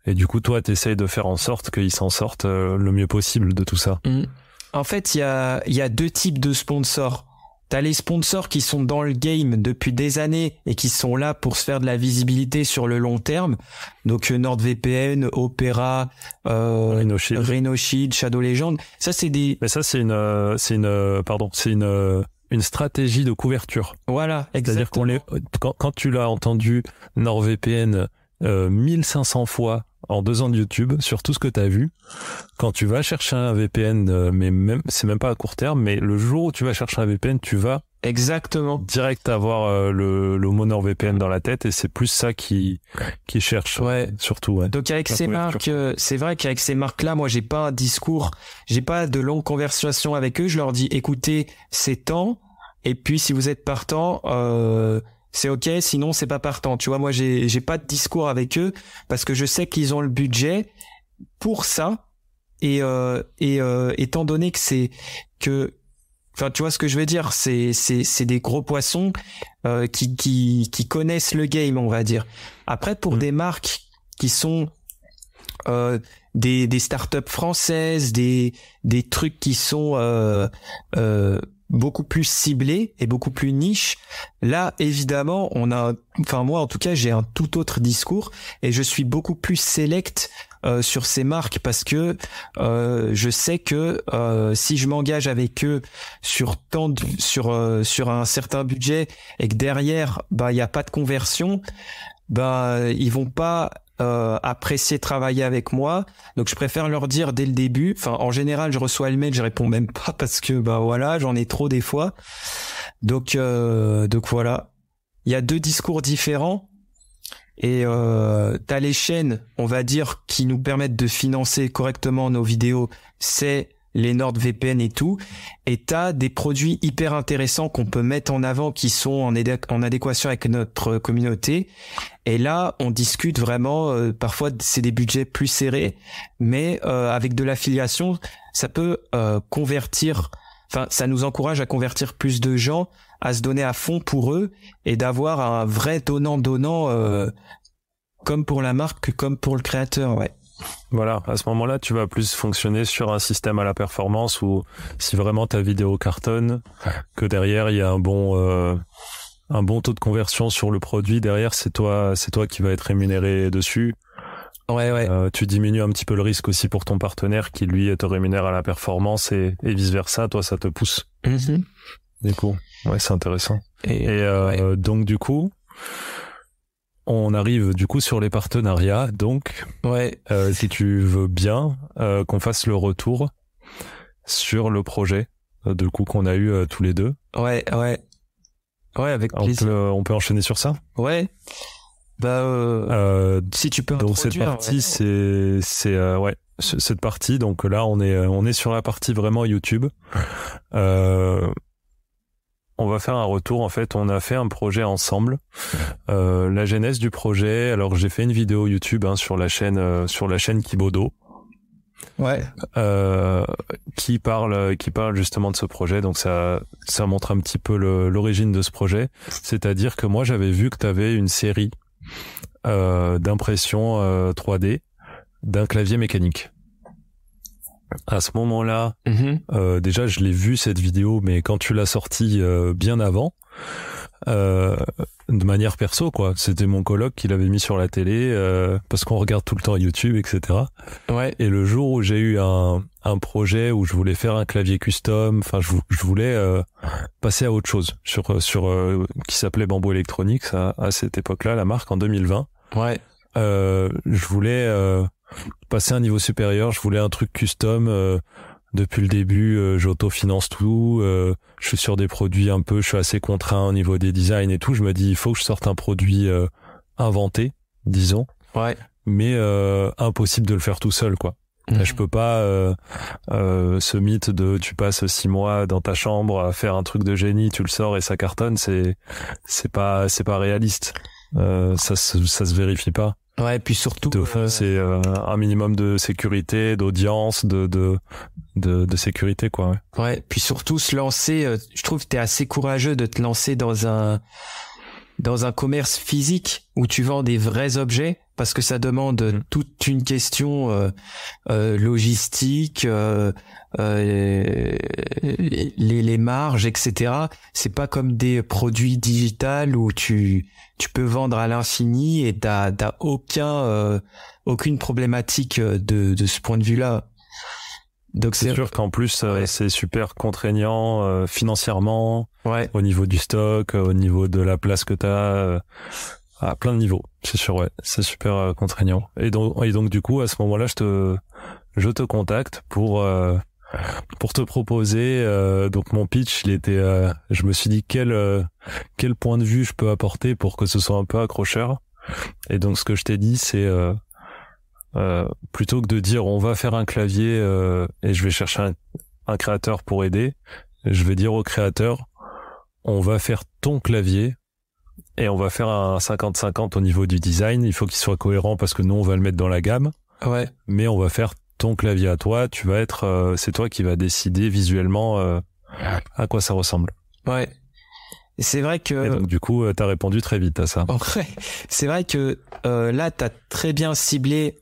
et du coup, toi, t'essayes de faire en sorte qu'ils s'en sortent le mieux possible de tout ça. En fait, il y a deux types de sponsors. T'as les sponsors qui sont dans le game depuis des années et qui sont là pour se faire de la visibilité sur le long terme. Donc NordVPN, Opera, Rhino Shield, Shadow Legend. Ça c'est des. Mais ça c'est une stratégie de couverture. Voilà, exactement. C'est-à-dire quand tu l'as entendu NordVPN 1500 fois en 2 ans de YouTube sur tout ce que t'as vu, quand tu vas chercher un VPN, c'est même pas à court terme, mais le jour où tu vas chercher un VPN, tu vas exactement direct avoir le mot NordVPN dans la tête et c'est plus ça qui cherche. Ouais, surtout. Ouais. Donc avec ces marques, c'est vrai qu'avec ces marques-là, moi j'ai pas un discours, j'ai pas de longue conversation avec eux. Je leur dis écoutez, c'est temps. Et puis si vous êtes partant, c'est ok, sinon c'est pas partant. Tu vois, moi j'ai pas de discours avec eux parce que je sais qu'ils ont le budget pour ça et étant donné que enfin tu vois ce que je veux dire, c'est des gros poissons qui connaissent le game, on va dire. Après pour des marques qui sont des startups françaises, des trucs qui sont beaucoup plus ciblés et beaucoup plus niche. Là, évidemment, moi en tout cas, j'ai un tout autre discours et je suis beaucoup plus select sur ces marques parce que je sais que si je m'engage avec eux sur un certain budget et que derrière il y a pas de conversion, ils vont pas apprécier travailler avec moi. Donc je préfère leur dire dès le début. Enfin, en général, je reçois le mail, je réponds même pas parce que voilà, j'en ai trop des fois. Donc voilà. Il y a deux discours différents. Et t'as les chaînes, on va dire, qui nous permettent de financer correctement nos vidéos, c'est les NordVPN et tout. Et t'as des produits hyper intéressants qu'on peut mettre en avant, qui sont en adéquation avec notre communauté. Et là, on discute vraiment, parfois c'est des budgets plus serrés, mais avec de l'affiliation, ça peut convertir, enfin ça nous encourage à convertir plus de gens, à se donner à fond pour eux et d'avoir un vrai donnant-donnant comme pour la marque, comme pour le créateur, ouais. Voilà, à ce moment-là, tu vas plus fonctionner sur un système à la performance où si vraiment ta vidéo cartonne, que derrière il y a un bon taux de conversion sur le produit, derrière c'est toi qui va être rémunéré dessus. Ouais. Tu diminues un petit peu le risque aussi pour ton partenaire qui lui te rémunère à la performance et vice versa, toi ça te pousse. Mm-hmm. Du coup, ouais, c'est intéressant. Ouais. Donc du coup, on arrive du coup sur les partenariats. Donc, ouais. Si tu veux bien qu'on fasse le retour sur le projet du coup qu'on a eu tous les deux. Ouais, avec plaisir. On peut enchaîner sur ça. Ouais. Si tu peux. Donc cette partie, ouais. c'est cette partie. Donc là, on est sur la partie vraiment YouTube. On va faire un retour. En fait, on a fait un projet ensemble. La genèse du projet. Alors, j'ai fait une vidéo YouTube sur la chaîne Kibodo. Ouais. Qui parle justement de ce projet. Donc ça montre un petit peu l'origine de ce projet. C'est-à-dire que moi, j'avais vu que tu avais une série d'impression 3D d'un clavier mécanique. À ce moment-là, déjà je l'ai vu cette vidéo, mais quand tu l'as sortie bien avant, de manière perso quoi, c'était mon coloc qui l'avait mis sur la télé parce qu'on regarde tout le temps YouTube, etc. Ouais. Et le jour où j'ai eu un projet où je voulais faire un clavier custom, enfin je voulais passer à autre chose sur qui s'appelait Bamboo Electronics à cette époque-là, la marque en 2020. Ouais. Je voulais passer à un niveau supérieur, je voulais un truc custom. Depuis le début, j'autofinance tout. Je suis sur des produits je suis assez contraint au niveau des designs et tout. Je me dis, il faut que je sorte un produit inventé, disons. Ouais. Mais impossible de le faire tout seul, quoi. Là, je peux pas ce mythe de tu passes 6 mois dans ta chambre à faire un truc de génie, tu le sors et ça cartonne. C'est pas réaliste. Ça se vérifie pas. Ouais, puis surtout c'est un minimum de sécurité, d'audience, de sécurité quoi. Ouais, puis surtout se lancer, je trouve que t'es assez courageux de te lancer dans un commerce physique où tu vends des vrais objets parce que ça demande toute une question logistique, les marges, etc. C'est pas comme des produits digitales où tu peux vendre à l'infini et t'as aucune problématique de ce point de vue-là. Donc c'est sûr qu'en plus c'est super contraignant financièrement, au niveau du stock, au niveau de la place que t'as, à plein de niveaux. C'est sûr, ouais, c'est super contraignant. Et donc du coup à ce moment-là je te contacte pour te proposer. Donc mon pitch, il était, je me suis dit quel point de vue je peux apporter pour que ce soit un peu accrocheur. Et donc ce que je t'ai dit, c'est plutôt que de dire on va faire un clavier et je vais chercher un créateur pour aider, je vais dire au créateur on va faire ton clavier et on va faire un 50-50 au niveau du design. Il faut qu'il soit cohérent parce que nous on va le mettre dans la gamme. Ouais. Mais on va faire ton clavier à toi, tu vas être c'est toi qui vas décider visuellement à quoi ça ressemble. Ouais. C'est vrai que... Et donc du coup, t'as répondu très vite à ça. Ouais, c'est vrai que là, t'as très bien ciblé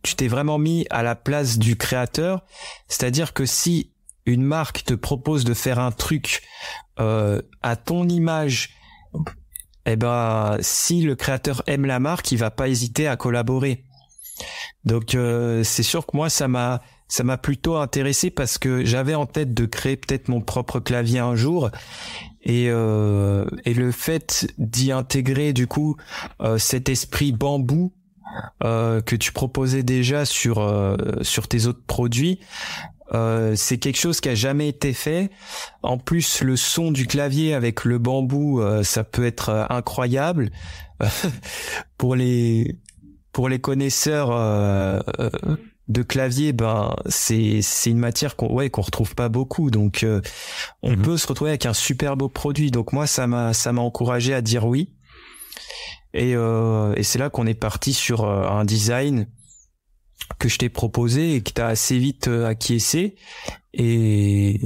tu t'es vraiment mis à la place du créateur. C'est-à-dire que si une marque te propose de faire un truc à ton image, eh ben, si le créateur aime la marque, il va pas hésiter à collaborer. Donc c'est sûr que moi, ça m'a plutôt intéressé parce que j'avais en tête de créer peut-être mon propre clavier un jour. Et le fait d'y intégrer du coup cet esprit bambou que tu proposais déjà sur tes autres produits, c'est quelque chose qui a jamais été fait. En plus, le son du clavier avec le bambou, ça peut être incroyable. Pour les connaisseurs de clavier, ben c'est une matière qu'on retrouve pas beaucoup, donc on peut se retrouver avec un super beau produit. Donc moi ça m'a encouragé à dire oui, et c'est là qu'on est parti sur un design que je t'ai proposé et que t'as assez vite acquiescé, et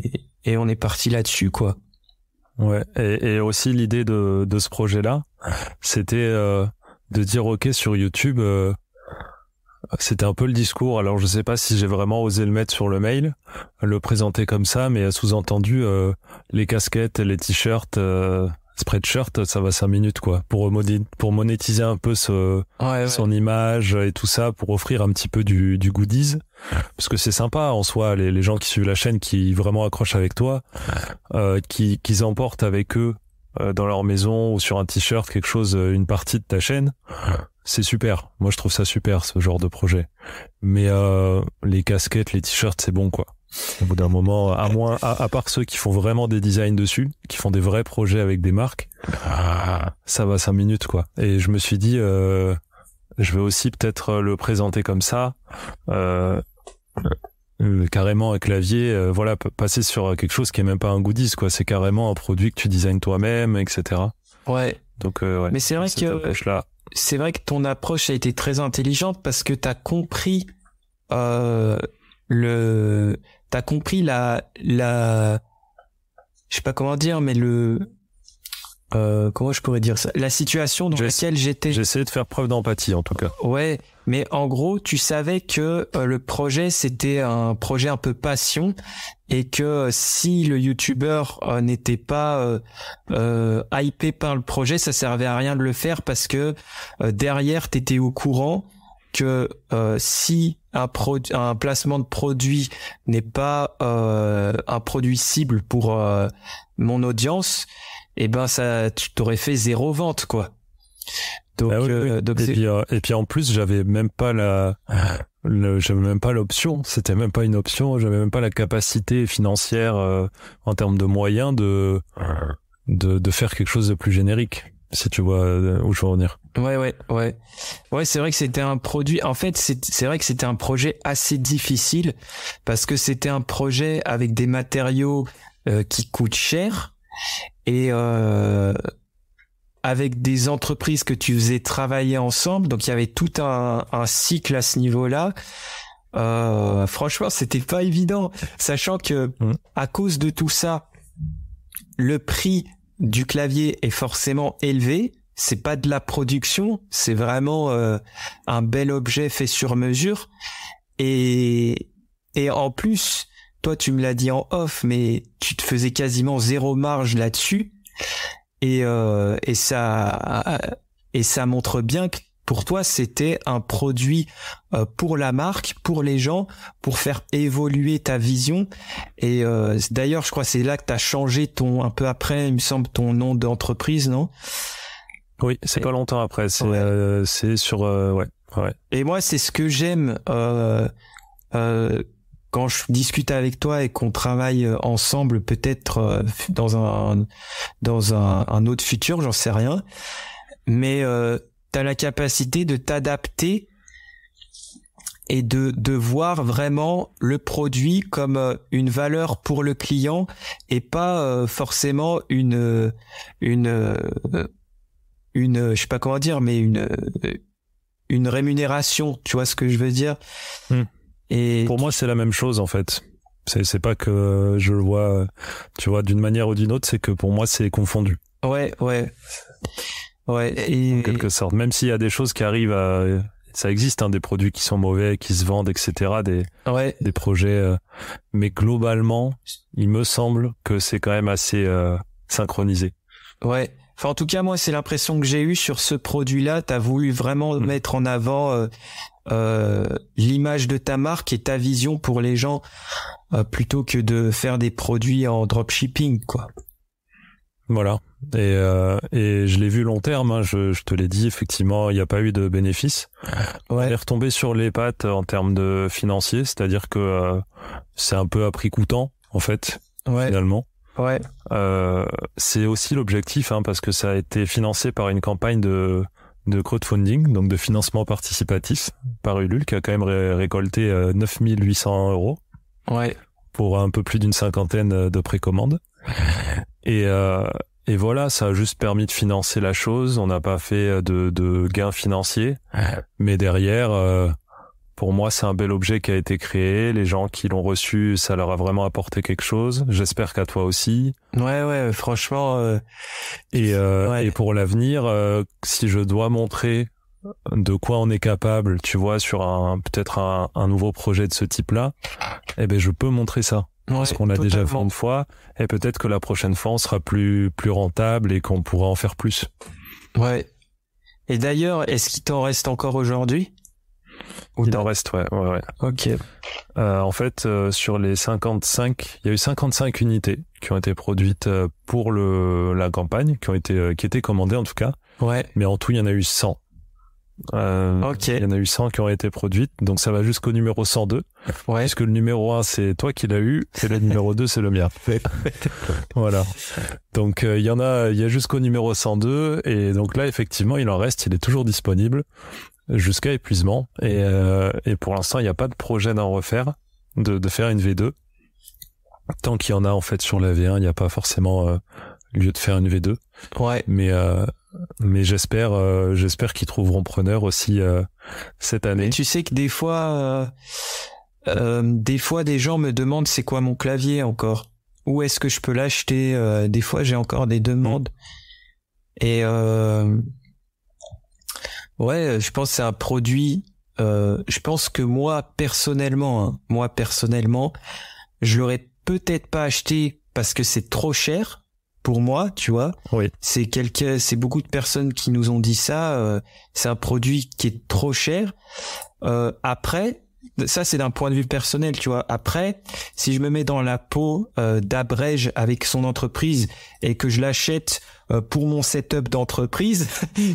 on est parti là-dessus, quoi. Ouais, et aussi l'idée de ce projet-là, c'était de dire ok, sur YouTube, c'était un peu le discours. Alors je sais pas si j'ai vraiment osé le mettre sur le mail, le présenter comme ça, mais sous-entendu les casquettes, les t-shirts, spreadshirt, ça va 5 minutes quoi, pour monétiser un peu son image et tout ça, pour offrir un petit peu du goodies, parce que c'est sympa en soi, les gens qui suivent la chaîne, qui vraiment accrochent avec toi, qu'ils emportent avec eux dans leur maison ou sur un t-shirt quelque chose, une partie de ta chaîne. C'est super. Moi, je trouve ça super, ce genre de projet. Mais les casquettes, les t-shirts, c'est bon, quoi. Au bout d'un moment, à part ceux qui font vraiment des designs dessus, qui font des vrais projets avec des marques, ça va 5 minutes, quoi. Et je me suis dit, je vais aussi peut-être le présenter comme ça, carrément un clavier, voilà, passer sur quelque chose qui est même pas un goodies, quoi. C'est carrément un produit que tu designes toi-même, etc. Ouais. Donc, ouais. Mais c'est vrai c'est vrai que ton approche a été très intelligente, parce que t'as compris t'as compris la je sais pas comment dire, mais comment je pourrais dire ça, la situation dans laquelle j'étais. J'essaie de faire preuve d'empathie, en tout cas. Ouais, mais en gros, tu savais que le projet, c'était un projet un peu passion, et que si le youtubeur n'était pas hypé par le projet, ça servait à rien de le faire, parce que derrière, t'étais au courant que si un placement de produit n'est pas un produit cible pour mon audience, et ben tu t'aurais fait 0 vente, quoi. Donc, oui. Donc et puis en plus, j'avais même pas l'option. C'était même pas une option. J'avais même pas la capacité financière en termes de moyens de faire quelque chose de plus générique. Si tu vois où je veux en venir. Ouais, c'est vrai que c'était un produit. En fait, c'est vrai que c'était un projet assez difficile, parce que c'était un projet avec des matériaux qui coûtent cher, et avec des entreprises que tu faisais travailler ensemble. Donc il y avait tout un cycle à ce niveau-là. Franchement, c'était pas évident, sachant que à cause de tout ça, le prix du clavier est forcément élevé. C'est pas de la production, c'est vraiment un bel objet fait sur mesure. Et en plus, toi tu me l'as dit en off, mais tu te faisais quasiment 0 marge là-dessus. Et ça montre bien que pour toi c'était un produit pour la marque, pour les gens, pour faire évoluer ta vision. Et d'ailleurs, je crois que c'est là que t'as changé un peu après, il me semble, ton nom d'entreprise, non? Oui, c'est pas longtemps après. C'est sur ouais. Et moi, c'est ce que j'aime quand je discute avec toi et qu'on travaille ensemble, peut-être dans un autre futur, j'en sais rien. Mais t'as la capacité de t'adapter et de voir vraiment le produit comme une valeur pour le client, et pas forcément une je sais pas comment dire, mais une rémunération, tu vois ce que je veux dire? Et pour moi, c'est la même chose, en fait. C'est pas que je le vois, tu vois, d'une manière ou d'une autre, c'est que pour moi c'est confondu. Ouais. En quelque sorte, même s'il y a des choses qui arrivent ça existe, hein, des produits qui sont mauvais, qui se vendent, etc., des projets, mais globalement, il me semble que c'est quand même assez synchronisé. Ouais. Enfin, en tout cas, moi, c'est l'impression que j'ai eue sur ce produit-là. T'as voulu vraiment mettre en avant l'image de ta marque et ta vision pour les gens, plutôt que de faire des produits en dropshipping, quoi. Voilà. Et je l'ai vu long terme, hein, je te l'ai dit, effectivement, il n'y a pas eu de bénéfice. On est retombé sur les pattes en termes de financier, c'est-à-dire que c'est un peu à prix coûtant, en fait, finalement. Ouais. C'est aussi l'objectif, hein, parce que ça a été financé par une campagne de crowdfunding, donc de financement participatif par Ulule, qui a quand même récolté 9 800 €. Ouais. Pour un peu plus d'une 50aine de précommandes. Et voilà, ça a juste permis de financer la chose. On n'a pas fait de gains financiers, mais derrière, pour moi, c'est un bel objet qui a été créé. Les gens qui l'ont reçu, ça leur a vraiment apporté quelque chose. J'espère qu'à toi aussi. Ouais, franchement. Et pour l'avenir, si je dois montrer de quoi on est capable, tu vois, sur peut-être un nouveau projet de ce type-là, je peux montrer ça. Parce qu'on l'a déjà fait une fois, et peut-être que la prochaine fois on sera plus rentable et qu'on pourra en faire plus. Ouais. Et d'ailleurs, est-ce qu'il t'en reste encore aujourd'hui? Il en reste, ouais. Ok. En fait, sur les 55, il y a eu 55 unités qui ont été produites pour la campagne, qui étaient commandées en tout cas. Ouais. Mais en tout, il y en a eu 100. Ok. Il y en a eu 100 qui ont été produites, donc ça va jusqu'au numéro 102. Ouais. Puisque le numéro 1 c'est toi qui l'as eu, et le numéro 2 c'est le mien. Voilà. Donc il y a jusqu'au numéro 102, et donc là effectivement il en reste, il est toujours disponible jusqu'à épuisement, et pour l'instant il n'y a pas de projet d'en refaire, de faire une V2. Tant qu'il y en a en fait sur la V1, il n'y a pas forcément lieu de faire une V2. Ouais. Mais j'espère qu'ils trouveront preneur aussi cette année. Mais tu sais que des fois des gens me demandent c'est quoi mon clavier encore, où est-ce que je peux l'acheter. Des fois j'ai encore des demandes. Et je pense que c'est un produit. Je pense que moi personnellement, je l'aurais peut-être pas acheté parce que c'est trop cher pour moi, tu vois. Oui. C'est beaucoup de personnes qui nous ont dit ça. C'est un produit qui est trop cher. Après, ça c'est d'un point de vue personnel, tu vois. Après, si je me mets dans la peau d'Abrège avec son entreprise et que je l'achète pour mon setup d'entreprise,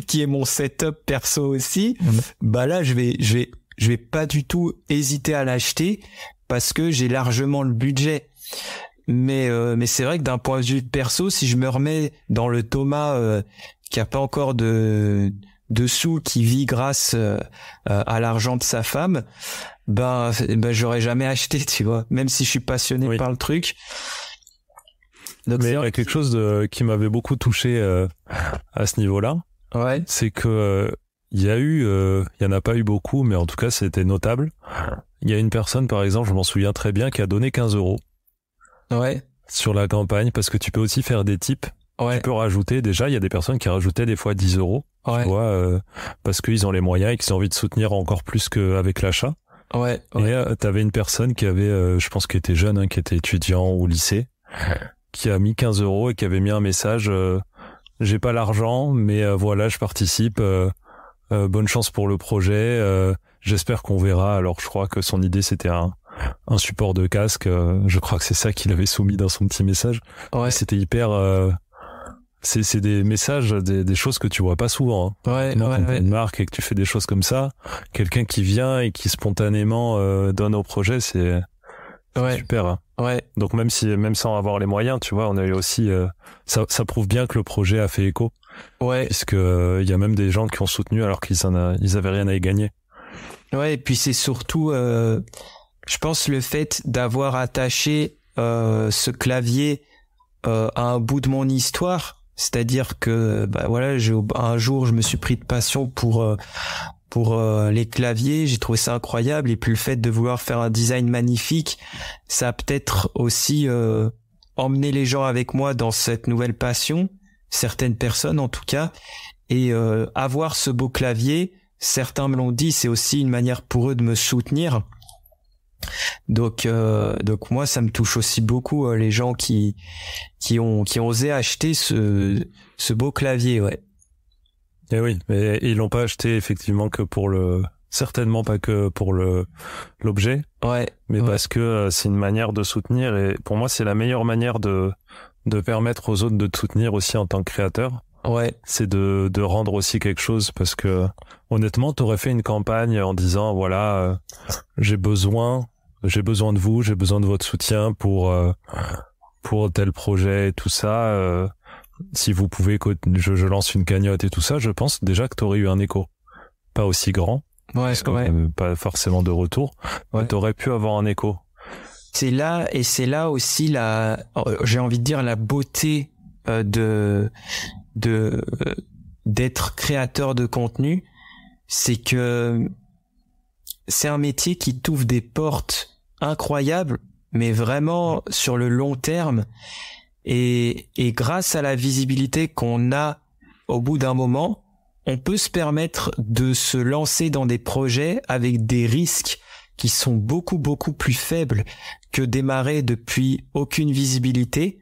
qui est mon setup perso aussi, bah là je vais pas du tout hésiter à l'acheter parce que j'ai largement le budget. Mais c'est vrai que d'un point de vue perso, si je me remets dans le Thomas qui a pas encore de sous, qui vit grâce à l'argent de sa femme, ben j'aurais jamais acheté, tu vois, même si je suis passionné par le truc. Donc mais il y a quelque chose qui m'avait beaucoup touché à ce niveau-là. Ouais. C'est que il y en a pas eu beaucoup, mais en tout cas c'était notable. Il y a une personne par exemple, je m'en souviens très bien, qui a donné 15 € sur la campagne, parce que tu peux aussi faire des types. Tu peux rajouter, déjà il y a des personnes qui rajoutaient des fois 10 €, tu vois, parce qu'ils ont les moyens et qu'ils ont envie de soutenir encore plus qu'avec l'achat. Et t'avais une personne qui avait, je pense, qui était jeune, hein, qui était étudiant au lycée, qui a mis 15 € et qui avait mis un message, j'ai pas l'argent, mais voilà, je participe, bonne chance pour le projet, j'espère qu'on verra. Alors je crois que son idée c'était un support de casque, je crois que c'est ça qu'il avait soumis dans son petit message. C'était hyper c'est des messages, des choses que tu vois pas souvent, hein. Quand t'as une marque et que tu fais des choses comme ça, quelqu'un qui vient et qui spontanément donne au projet, c'est super, hein. Donc même sans avoir les moyens, tu vois, on a eu aussi ça prouve bien que le projet a fait écho, puisque il y a même des gens qui ont soutenu alors qu'ils avaient rien à y gagner. Et puis c'est surtout je pense le fait d'avoir attaché ce clavier à un bout de mon histoire, c'est-à-dire que un jour je me suis pris de passion pour pour les claviers, j'ai trouvé ça incroyable. Et puis le fait de vouloir faire un design magnifique, ça a peut-être aussi emmené les gens avec moi dans cette nouvelle passion, certaines personnes en tout cas. Et avoir ce beau clavier, certains me l'ont dit, c'est aussi une manière pour eux de me soutenir. Donc moi ça me touche aussi beaucoup, les gens qui ont osé acheter ce beau clavier, ouais. Et oui, mais ils l'ont pas acheté effectivement que pour certainement pas que pour l'objet. Ouais. Mais parce que c'est une manière de soutenir, et pour moi c'est la meilleure manière de permettre aux autres de te soutenir aussi en tant que créateur. Ouais. C'est de rendre aussi quelque chose, parce que honnêtement t'aurais fait une campagne en disant voilà, j'ai besoin de vous, j'ai besoin de votre soutien pour tel projet et tout ça. Si vous pouvez que je lance une cagnotte et tout ça, je pense déjà que t'aurais eu un écho. Pas aussi grand. Ouais, parce que pas forcément de retour. Ouais. Mais t'aurais pu avoir un écho. C'est là aussi j'ai envie de dire la beauté d'être créateur de contenu, c'est que c'est un métier qui t'ouvre des portes incroyables, mais vraiment sur le long terme. Et grâce à la visibilité qu'on a au bout d'un moment, on peut se permettre de se lancer dans des projets avec des risques qui sont beaucoup, beaucoup plus faibles que démarrer depuis aucune visibilité.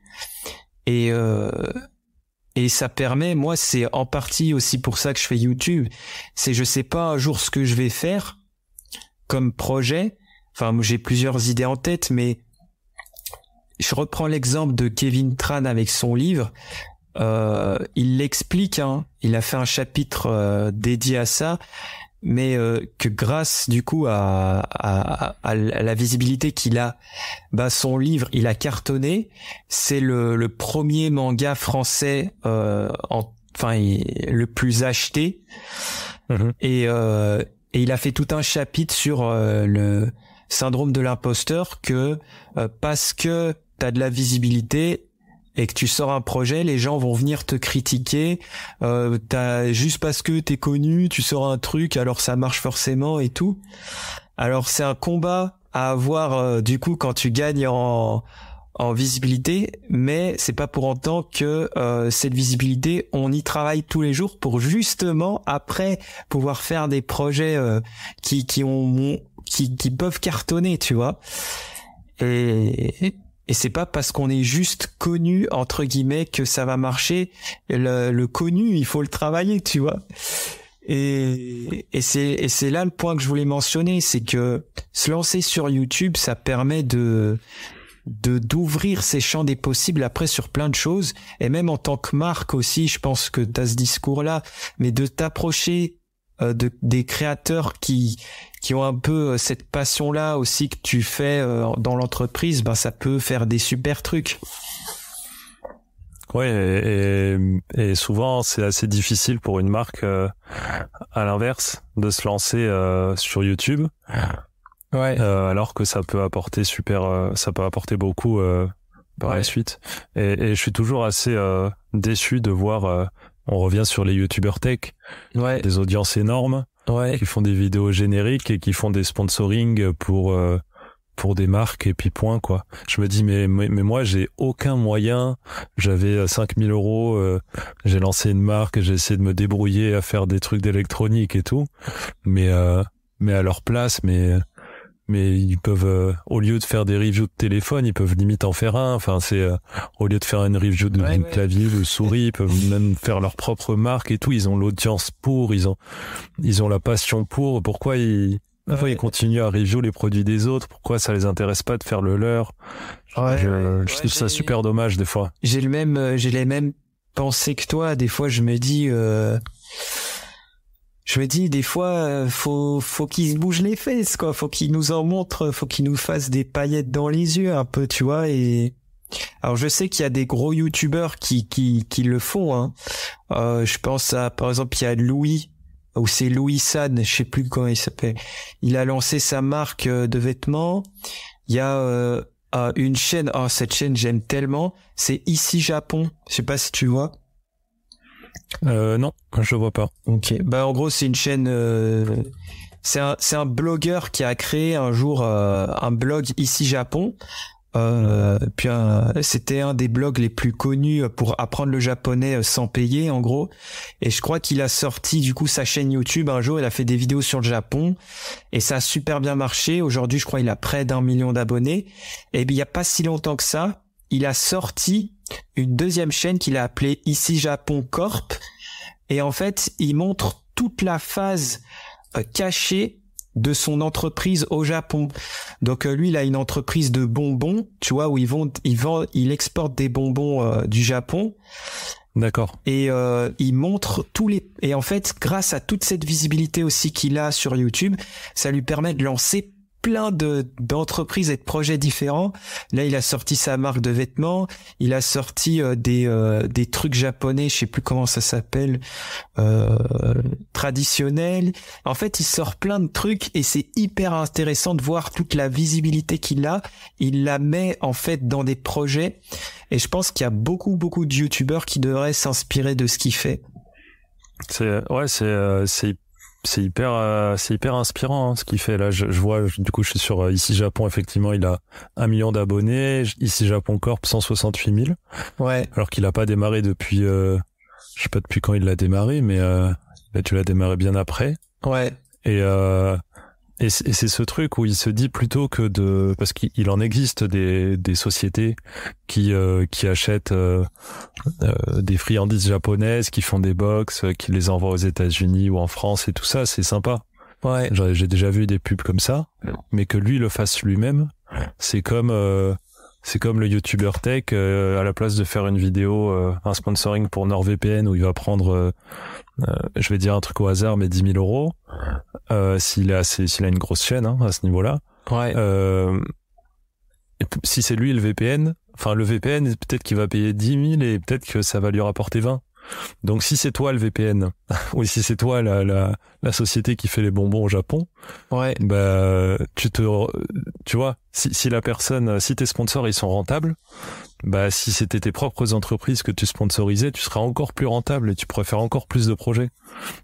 Et ça permet, moi, c'est en partie aussi pour ça que je fais YouTube. C'est, je sais pas un jour ce que je vais faire comme projet. Enfin, j'ai plusieurs idées en tête, mais je reprends l'exemple de Kevin Tran avec son livre. Il l'explique, hein. Il a fait un chapitre dédié à ça, mais que grâce du coup à la visibilité qu'il a, son livre il a cartonné. C'est le premier manga français le plus acheté. Et il a fait tout un chapitre sur le syndrome de l'imposteur, que parce que t'as de la visibilité et que tu sors un projet, les gens vont venir te critiquer. Juste parce que t'es connu, tu sors un truc, alors ça marche forcément et tout. Alors c'est un combat à avoir du coup quand tu gagnes en visibilité, mais c'est pas pour autant que cette visibilité, on y travaille tous les jours pour justement après pouvoir faire des projets qui peuvent cartonner, tu vois. Et c'est pas parce qu'on est juste connu entre guillemets que ça va marcher. Le connu, il faut le travailler, tu vois. Et c'est là le point que je voulais mentionner, c'est que se lancer sur YouTube, ça permet d'ouvrir ces champs des possibles après sur plein de choses. Et même en tant que marque aussi, je pense que t'as ce discours-là, mais de t'approcher des créateurs qui ont un peu cette passion-là aussi que tu fais dans l'entreprise, ça peut faire des super trucs. Ouais, et souvent c'est assez difficile pour une marque à l'inverse de se lancer sur YouTube. Ouais. Alors que ça peut apporter beaucoup par la suite. Et je suis toujours assez déçu de voir on revient sur les youtubeurs tech, des audiences énormes, qui font des vidéos génériques et qui font des sponsoring pour des marques et puis point, quoi. Je me dis mais moi j'ai aucun moyen, j'avais 5000 €, j'ai lancé une marque, j'ai essayé de me débrouiller à faire des trucs d'électronique et tout, mais à leur place, mais ils peuvent, au lieu de faire des reviews de téléphone, ils peuvent limite en faire un. Enfin, c'est au lieu de faire une review de clavier, de souris, ils peuvent même faire leur propre marque et tout. Ils ont l'audience pour, ils ont la passion pour. Pourquoi ils continuent à review les produits des autres? Pourquoi ça les intéresse pas de faire le leur? Je trouve ça super dommage des fois. J'ai les mêmes pensées que toi. Des fois, je me dis des fois faut qu'ils se bougent les fesses, quoi. Faut qu'ils nous en montrent, faut qu'ils nous fassent des paillettes dans les yeux un peu, tu vois. Et alors je sais qu'il y a des gros youtubeurs qui le font, hein. Je pense à, par exemple, il y a Louis, ou c'est Louis San, je sais plus comment il s'appelle. Il a lancé sa marque de vêtements. Il y a une chaîne, cette chaîne j'aime tellement, c'est Ici Japon. Je sais pas si tu vois. Non, je vois pas. Ok. Bah en gros c'est une chaîne. C'est un blogueur qui a créé un jour un blog Ici Japon. Puis c'était un des blogs les plus connus pour apprendre le japonais sans payer en gros, et je crois qu'il a sorti du coup sa chaîne YouTube un jour. Il a fait des vidéos sur le Japon et ça a super bien marché. Aujourd'hui je crois il a près d'1 million d'abonnés, et bien il y a pas si longtemps que ça il a sorti une deuxième chaîne qu'il a appelée Ici Japon Corp, et en fait il montre toute la phase cachée de son entreprise au Japon. Donc lui il a une entreprise de bonbons, tu vois, où il exporte des bonbons du Japon. D'accord. Et il montre et en fait grâce à toute cette visibilité aussi qu'il a sur YouTube, ça lui permet de lancer plein d'entreprises et de projets différents. Là, il a sorti sa marque de vêtements, il a sorti des trucs japonais, je sais plus comment ça s'appelle, traditionnels. En fait, il sort plein de trucs et c'est hyper intéressant de voir toute la visibilité qu'il a. Il la met en fait dans des projets, et je pense qu'il y a beaucoup de youtubeurs qui devraient s'inspirer de ce qu'il fait. C'est hyper inspirant, hein, ce qu'il fait là. Je vois, du coup, je suis sur Ici Japon. Effectivement, il a 1 million d'abonnés. Ici Japon Corp 168 000. Ouais. Alors qu'il a pas démarré depuis, je sais pas depuis quand il l'a démarré, mais tu l'as démarré bien après. Ouais. Et c'est ce truc où il se dit plutôt que parce qu'il en existe des sociétés qui achètent des friandises japonaises, qui font des box, qui les envoient aux États-Unis ou en France, et tout ça, c'est sympa. Ouais. J'ai déjà vu des pubs comme ça, mais que lui le fasse lui-même, c'est comme le YouTuber tech, à la place de faire une vidéo, un sponsoring pour NordVPN où il va prendre, je vais dire un truc au hasard, mais 10 000 euros, s'il a une grosse chaîne, hein, à ce niveau-là. Ouais. Si c'est lui le VPN, peut-être qu'il va payer 10 000 et peut-être que ça va lui rapporter 20. Donc si c'est toi le VPN, ou si c'est toi la société qui fait les bonbons au Japon, ouais, bah tu vois, si la personne, si tes sponsors ils sont rentables, bah si c'était tes propres entreprises que tu sponsorisais, tu serais encore plus rentable et tu pourrais faire encore plus de projets.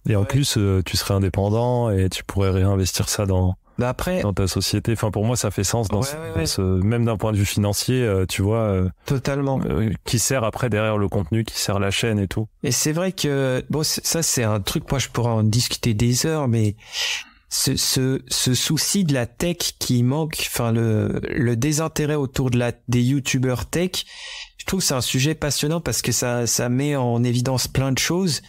Et en plus tu serais indépendant et tu pourrais réinvestir ça dans ta société. Enfin, pour moi, ça fait sens dans même d'un point de vue financier, tu vois. Totalement. Qui sert après derrière le contenu, qui sert la chaîne et tout. Et c'est vrai que, bon, ça, c'est un truc, moi, je pourrais en discuter des heures, mais ce souci de la tech qui manque, enfin, le désintérêt autour des youtubeurs tech, je trouve que c'est un sujet passionnant parce que ça met en évidence plein de choses,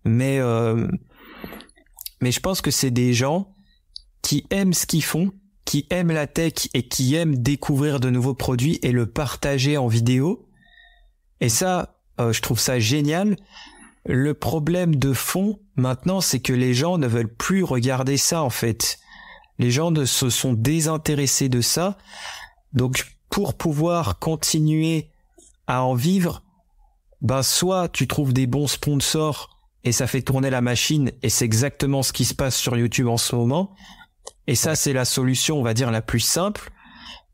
mais je pense que c'est des gens qui aiment ce qu'ils font, qui aiment la tech et qui aiment découvrir de nouveaux produits et le partager en vidéo. Et ça, je trouve ça génial. Le problème de fond, maintenant, c'est que les gens ne veulent plus regarder ça, en fait. Les gens se sont désintéressés de ça. Donc, pour pouvoir continuer à en vivre, ben, soit tu trouves des bons sponsors et ça fait tourner la machine, et c'est exactement ce qui se passe sur YouTube en ce moment. Et ça, c'est la solution, on va dire, la plus simple.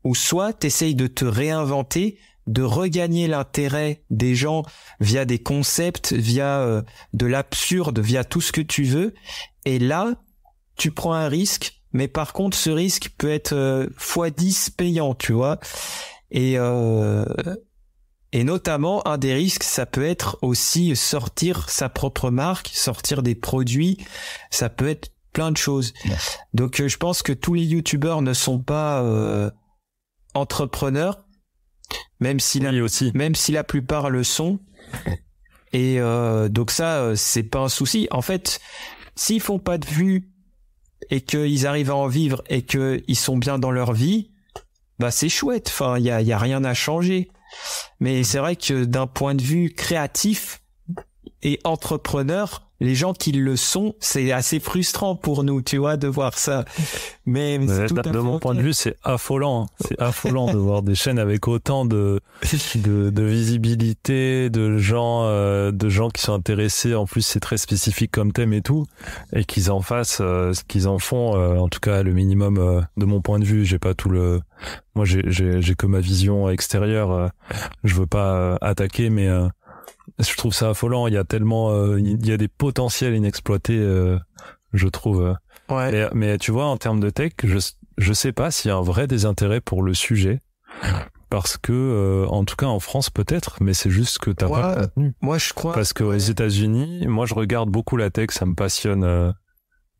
Ou soit t'essayes de te réinventer, de regagner l'intérêt des gens via des concepts, via de l'absurde, via tout ce que tu veux. Et là, tu prends un risque, mais par contre, ce risque peut être x10 payant, tu vois. Et notamment, un des risques, ça peut être aussi sortir sa propre marque, sortir des produits. Ça peut être plein de choses. Donc je pense que tous les youtubeurs ne sont pas entrepreneurs, même si la plupart le sont. Et donc ça, c'est pas un souci. En fait, s'ils font pas de vues et qu'ils arrivent à en vivre et qu'ils sont bien dans leur vie, bah c'est chouette. Enfin, il y a rien à changer. Mais c'est vrai que d'un point de vue créatif et entrepreneur, les gens qui le sont, c'est assez frustrant pour nous, tu vois, de voir ça. Mais c'est tout de mon point de vue, c'est affolant. Hein. C'est affolant de voir des chaînes avec autant de visibilité, de gens qui sont intéressés. En plus, c'est très spécifique comme thème et tout, et qu'ils en fassent ce qu'ils en font. En tout cas, le minimum de mon point de vue. J'ai pas tout le. Moi, j'ai que ma vision extérieure. Je veux pas attaquer, mais je trouve ça affolant. Il y a tellement, il y a des potentiels inexploités, je trouve. Ouais. Mais tu vois, en termes de tech, je sais pas s'il y a un vrai désintérêt pour le sujet. Parce que, en tout cas en France peut-être, mais c'est juste que t'as pas de contenu. Moi je crois. Parce qu'aux États-Unis, moi je regarde beaucoup la tech, ça me passionne,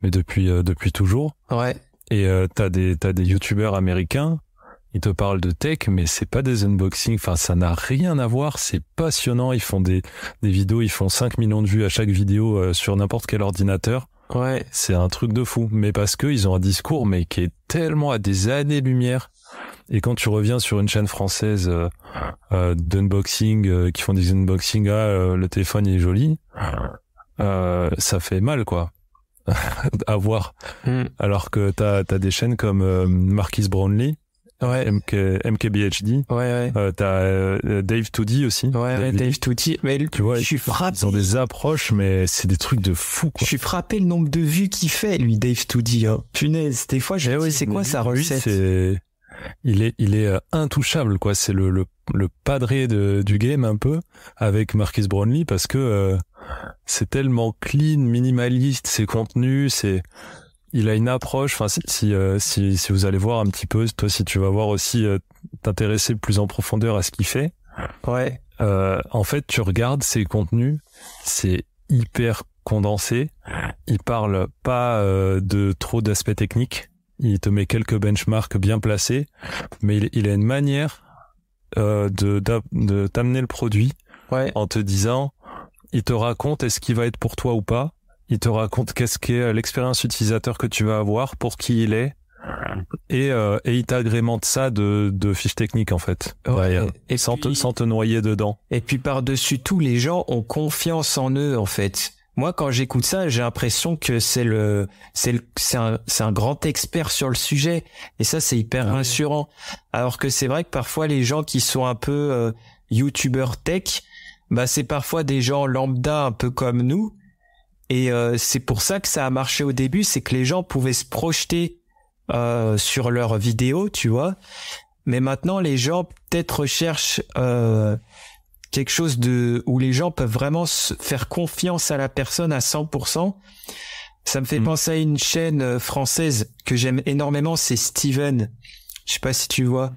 mais depuis toujours. Ouais. Et t'as des youtubeurs américains, ils te parlent de tech, mais c'est pas des unboxings. Enfin, ça n'a rien à voir. C'est passionnant. Ils font des vidéos, ils font 5 millions de vues à chaque vidéo sur n'importe quel ordinateur. Ouais. C'est un truc de fou. Mais parce que ils ont un discours, mais qui est tellement à des années-lumière. Et quand tu reviens sur une chaîne française d'unboxing, qui font des unboxings, le téléphone il est joli, ça fait mal quoi à voir. Alors que t'as des chaînes comme Marquis Brownlee, ouais, MKBHD, ouais, t'as Dave 2D aussi. Ouais, Dave 2D. Mais tu vois, je suis frappé. Ils ont des approches, mais c'est des trucs de fou quoi. Je suis frappé le nombre de vues qu'il fait lui, Dave 2D. Hein. Punaise, des fois je me dis c'est quoi sa recette. Il est intouchable quoi, c'est le padré du game un peu avec Marquis Brownlee parce que c'est tellement clean, minimaliste ses contenus, il a une approche, enfin si vous allez voir un petit peu, toi si tu vas voir aussi t'intéresser plus en profondeur à ce qu'il fait. Ouais. En fait, tu regardes ses contenus, c'est hyper condensé, il parle pas de trop d'aspects techniques. Il te met quelques benchmarks bien placés, mais il a une manière de t'amener le produit en te disant, il te raconte est-ce qu'il va être pour toi ou pas, il te raconte qu'est-ce qu'est l'expérience utilisateur que tu vas avoir, pour qui il est, et il t'agrémente ça de fiches techniques en fait, et sans te noyer dedans. Et puis par-dessus tout, les gens ont confiance en eux en fait. Moi, quand j'écoute ça, j'ai l'impression que c'est un grand expert sur le sujet. Et ça, c'est hyper rassurant. Alors que c'est vrai que parfois, les gens qui sont un peu youtubeurs tech, bah, c'est parfois des gens lambda un peu comme nous. Et c'est pour ça que ça a marché au début, c'est que les gens pouvaient se projeter sur leurs vidéos, tu vois. Mais maintenant, les gens peut-être recherchent quelque chose où les gens peuvent vraiment se faire confiance à la personne à 100%. Ça me fait penser à une chaîne française que j'aime énormément, c'est Steven. Je sais pas si tu vois.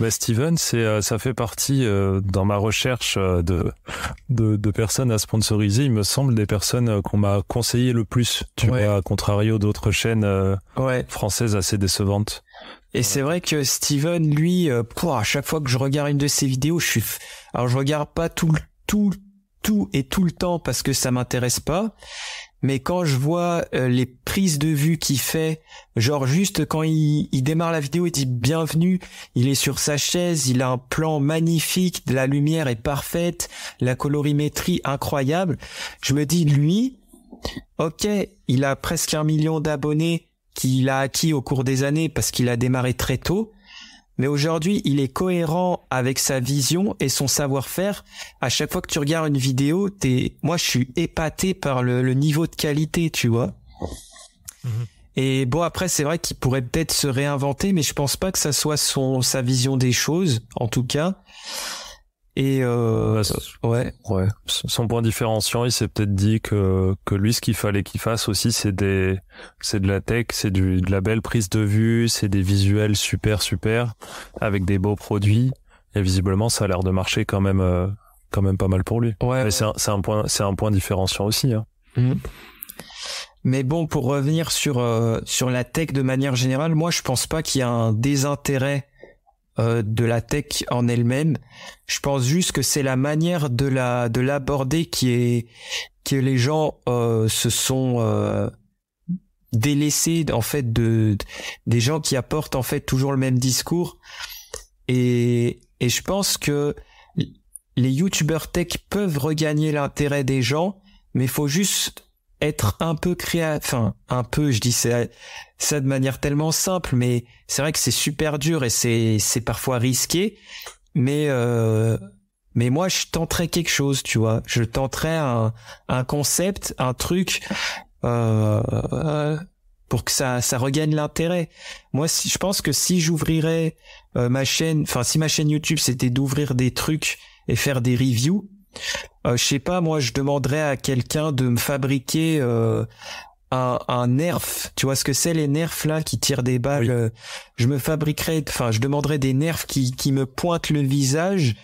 Bah Steven, ça fait partie dans ma recherche de personnes à sponsoriser, il me semble, des personnes qu'on m'a conseillé le plus. Tu vois, à contrario d'autres chaînes françaises assez décevantes. Et c'est vrai que Steven, lui, à chaque fois que je regarde une de ses vidéos, alors je regarde pas tout et tout le temps parce que ça m'intéresse pas. Mais quand je vois les prises de vue qu'il fait, genre juste quand il démarre la vidéo, il dit bienvenue, il est sur sa chaise, il a un plan magnifique, la lumière est parfaite, la colorimétrie incroyable. Je me dis, lui, ok, il a presque 1 million d'abonnés qu'il a acquis au cours des années parce qu'il a démarré très tôt. Mais aujourd'hui, il est cohérent avec sa vision et son savoir-faire. À chaque fois que tu regardes une vidéo, moi, je suis épaté par le niveau de qualité, tu vois. Et bon, après, c'est vrai qu'il pourrait peut-être se réinventer, mais je pense pas que ça soit sa vision des choses, en tout cas. Et son point différenciant, il s'est peut-être dit que lui, ce qu'il fallait qu'il fasse aussi, c'est de la tech, c'est de la belle prise de vue, c'est des visuels super avec des beaux produits. Et visiblement, ça a l'air de marcher quand même pas mal pour lui. Mais c'est un point différenciant aussi. Hein. Mais bon, pour revenir sur la tech de manière générale, moi, je pense pas qu'il y a un désintérêt de la tech en elle-même. Je pense juste que c'est la manière de l'aborder que les gens se sont délaissés en fait des gens qui apportent en fait toujours le même discours. Et je pense que les youtubeurs tech peuvent regagner l'intérêt des gens, mais il faut juste être un peu je dis ça de manière tellement simple, mais c'est vrai que c'est super dur et c'est parfois risqué, mais moi je tenterais quelque chose, tu vois, je tenterais un concept, un truc pour que ça regagne l'intérêt. Moi, je pense que si j'ouvrirais si ma chaîne YouTube c'était d'ouvrir des trucs et faire des reviews, Je sais pas, moi je demanderais à quelqu'un de me fabriquer un nerf. Tu vois ce que c'est, les nerfs là qui tirent des balles? Je demanderais des nerfs qui me pointent le visage.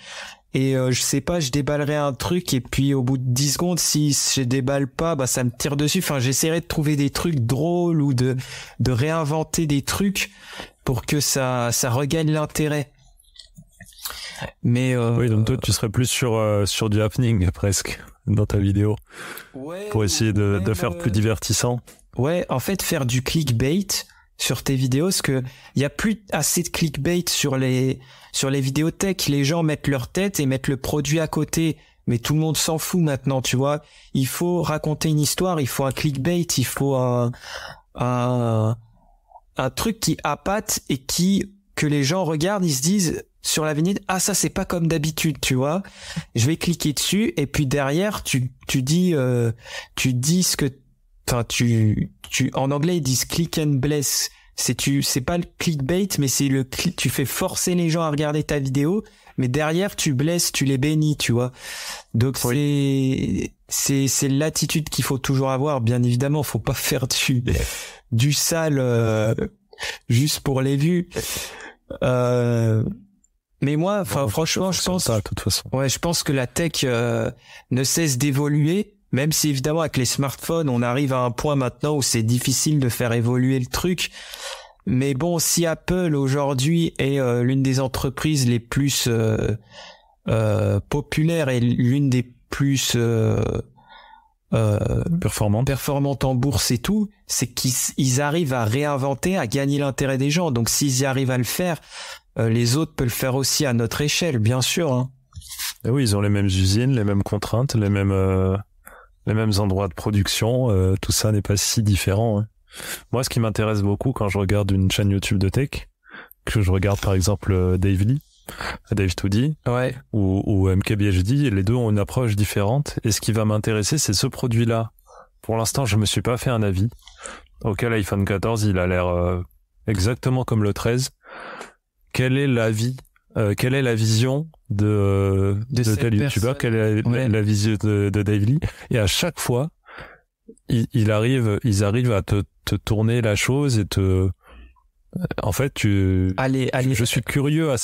Et je sais pas, je déballerai un truc et puis au bout de 10 secondes, si je déballe pas, bah ça me tire dessus. Enfin, j'essaierai de trouver des trucs drôles ou de réinventer des trucs pour que ça regagne l'intérêt. Mais oui, donc toi tu serais plus sur du happening presque dans ta vidéo. Pour essayer de faire plus divertissant. Ouais, en fait faire du clickbait sur tes vidéos, parce que il y a plus assez de clickbait sur les vidéos tech. Les gens mettent leur tête et mettent le produit à côté, mais tout le monde s'en fout maintenant, tu vois. Il faut raconter une histoire, il faut un clickbait, il faut un truc qui appâte et que les gens regardent, ils se disent sur la vignette, ah ça c'est pas comme d'habitude, tu vois. Je vais cliquer dessus et puis derrière tu dis ce que en anglais ils disent click and bless. C'est pas le clickbait, mais c'est tu fais forcer les gens à regarder ta vidéo, mais derrière tu blesses, tu les bénis, tu vois. Donc c'est l'attitude qu'il faut toujours avoir, bien évidemment. Faut pas faire du sale juste pour les vues. Mais moi, franchement, je pense, ça, de toute façon. Ouais, je pense que la tech ne cesse d'évoluer. Même si évidemment avec les smartphones, on arrive à un point maintenant où c'est difficile de faire évoluer le truc. Mais bon, si Apple aujourd'hui est l'une des entreprises les plus populaires et l'une des plus performantes en bourse et tout, c'est qu'ils arrivent à réinventer, à gagner l'intérêt des gens. Donc s'ils y arrivent à le faire, les autres peuvent le faire aussi à notre échelle, bien sûr. Hein. Et oui, ils ont les mêmes usines, les mêmes contraintes, les mêmes endroits de production, tout ça n'est pas si différent. Hein. Moi, ce qui m'intéresse beaucoup quand je regarde une chaîne YouTube de tech, que je regarde par exemple Dave Lee, Dave2D, ouais, ou MKBHD, les deux ont une approche différente. Et ce qui va m'intéresser, c'est ce produit-là. Pour l'instant, je me suis pas fait un avis. Ok, l'iPhone 14, il a l'air exactement comme le 13. Quel est l'avis quelle est la vision de tel youtubeur, quelle est la vision de Dave Lee, et à chaque fois ils arrivent à te tourner la chose et en fait je suis curieux de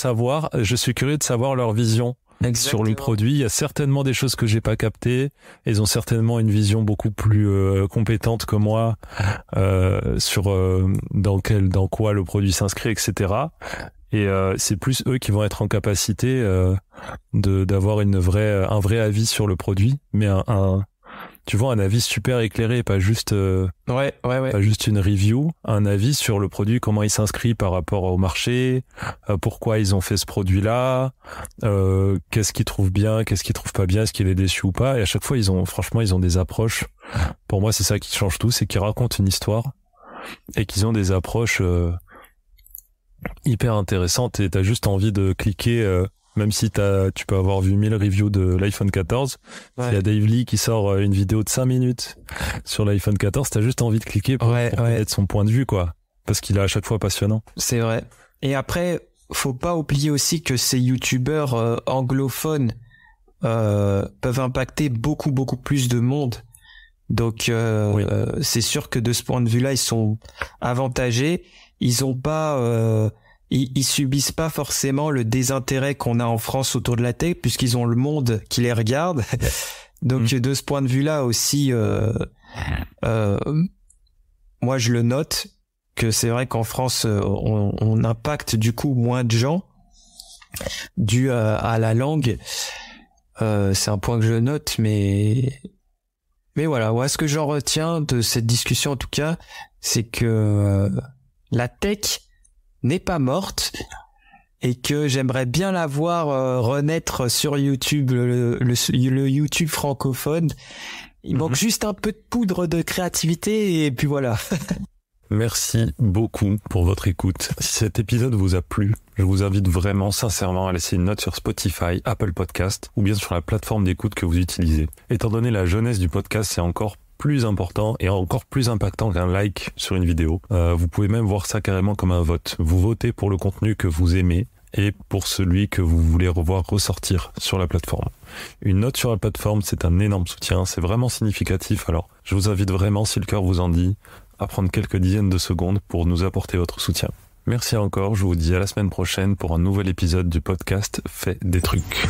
savoir leur vision. Exactement. Sur le produit. Il y a certainement des choses que j'ai pas captées. Ils ont certainement une vision beaucoup plus compétente que moi sur dans quoi le produit s'inscrit, etc. Et c'est plus eux qui vont être en capacité d'avoir un vrai avis sur le produit, mais tu vois, un avis super éclairé, pas juste pas juste une review, un avis sur le produit, comment il s'inscrit par rapport au marché, pourquoi ils ont fait ce produit-là, qu'est-ce qu'ils trouvent bien, qu'est-ce qu'ils trouvent pas bien, est-ce qu'il est déçu ou pas. Et à chaque fois, ils ont des approches. Pour moi, c'est ça qui change tout, c'est qu'ils racontent une histoire et qu'ils ont des approches hyper intéressantes, et t'as juste envie de cliquer. Même si tu peux avoir vu 1000 reviews de l'iPhone 14, il y a Dave Lee qui sort une vidéo de 5 minutes sur l'iPhone 14, t'as juste envie de cliquer pour connaître son point de vue, quoi. Parce qu'il est à chaque fois passionnant. C'est vrai. Et après, faut pas oublier aussi que ces youtubeurs anglophones peuvent impacter beaucoup, beaucoup plus de monde. Donc, c'est sûr que de ce point de vue-là, ils sont avantagés. Ils ont pas... Ils subissent pas forcément le désintérêt qu'on a en France autour de la tech, puisqu'ils ont le monde qui les regarde. Donc de ce point de vue-là aussi, moi je le note que c'est vrai qu'en France on impacte du coup moins de gens dû à la langue. C'est un point que je note, mais voilà. Ouais, ce que j'en retiens de cette discussion en tout cas, c'est que la tech n'est pas morte et que j'aimerais bien la voir renaître sur YouTube, le YouTube francophone. Il manque juste un peu de poudre de créativité et puis voilà. Merci beaucoup pour votre écoute. Si cet épisode vous a plu, je vous invite vraiment sincèrement à laisser une note sur Spotify, Apple Podcast ou bien sur la plateforme d'écoute que vous utilisez. Étant donné la jeunesse du podcast, c'est encore plus important et encore plus impactant qu'un like sur une vidéo. Vous pouvez même voir ça carrément comme un vote. Vous votez pour le contenu que vous aimez et pour celui que vous voulez revoir ressortir sur la plateforme. Une note sur la plateforme, c'est un énorme soutien, c'est vraiment significatif, alors je vous invite vraiment, si le cœur vous en dit, à prendre quelques dizaines de secondes pour nous apporter votre soutien. Merci encore, je vous dis à la semaine prochaine pour un nouvel épisode du podcast Fais des trucs.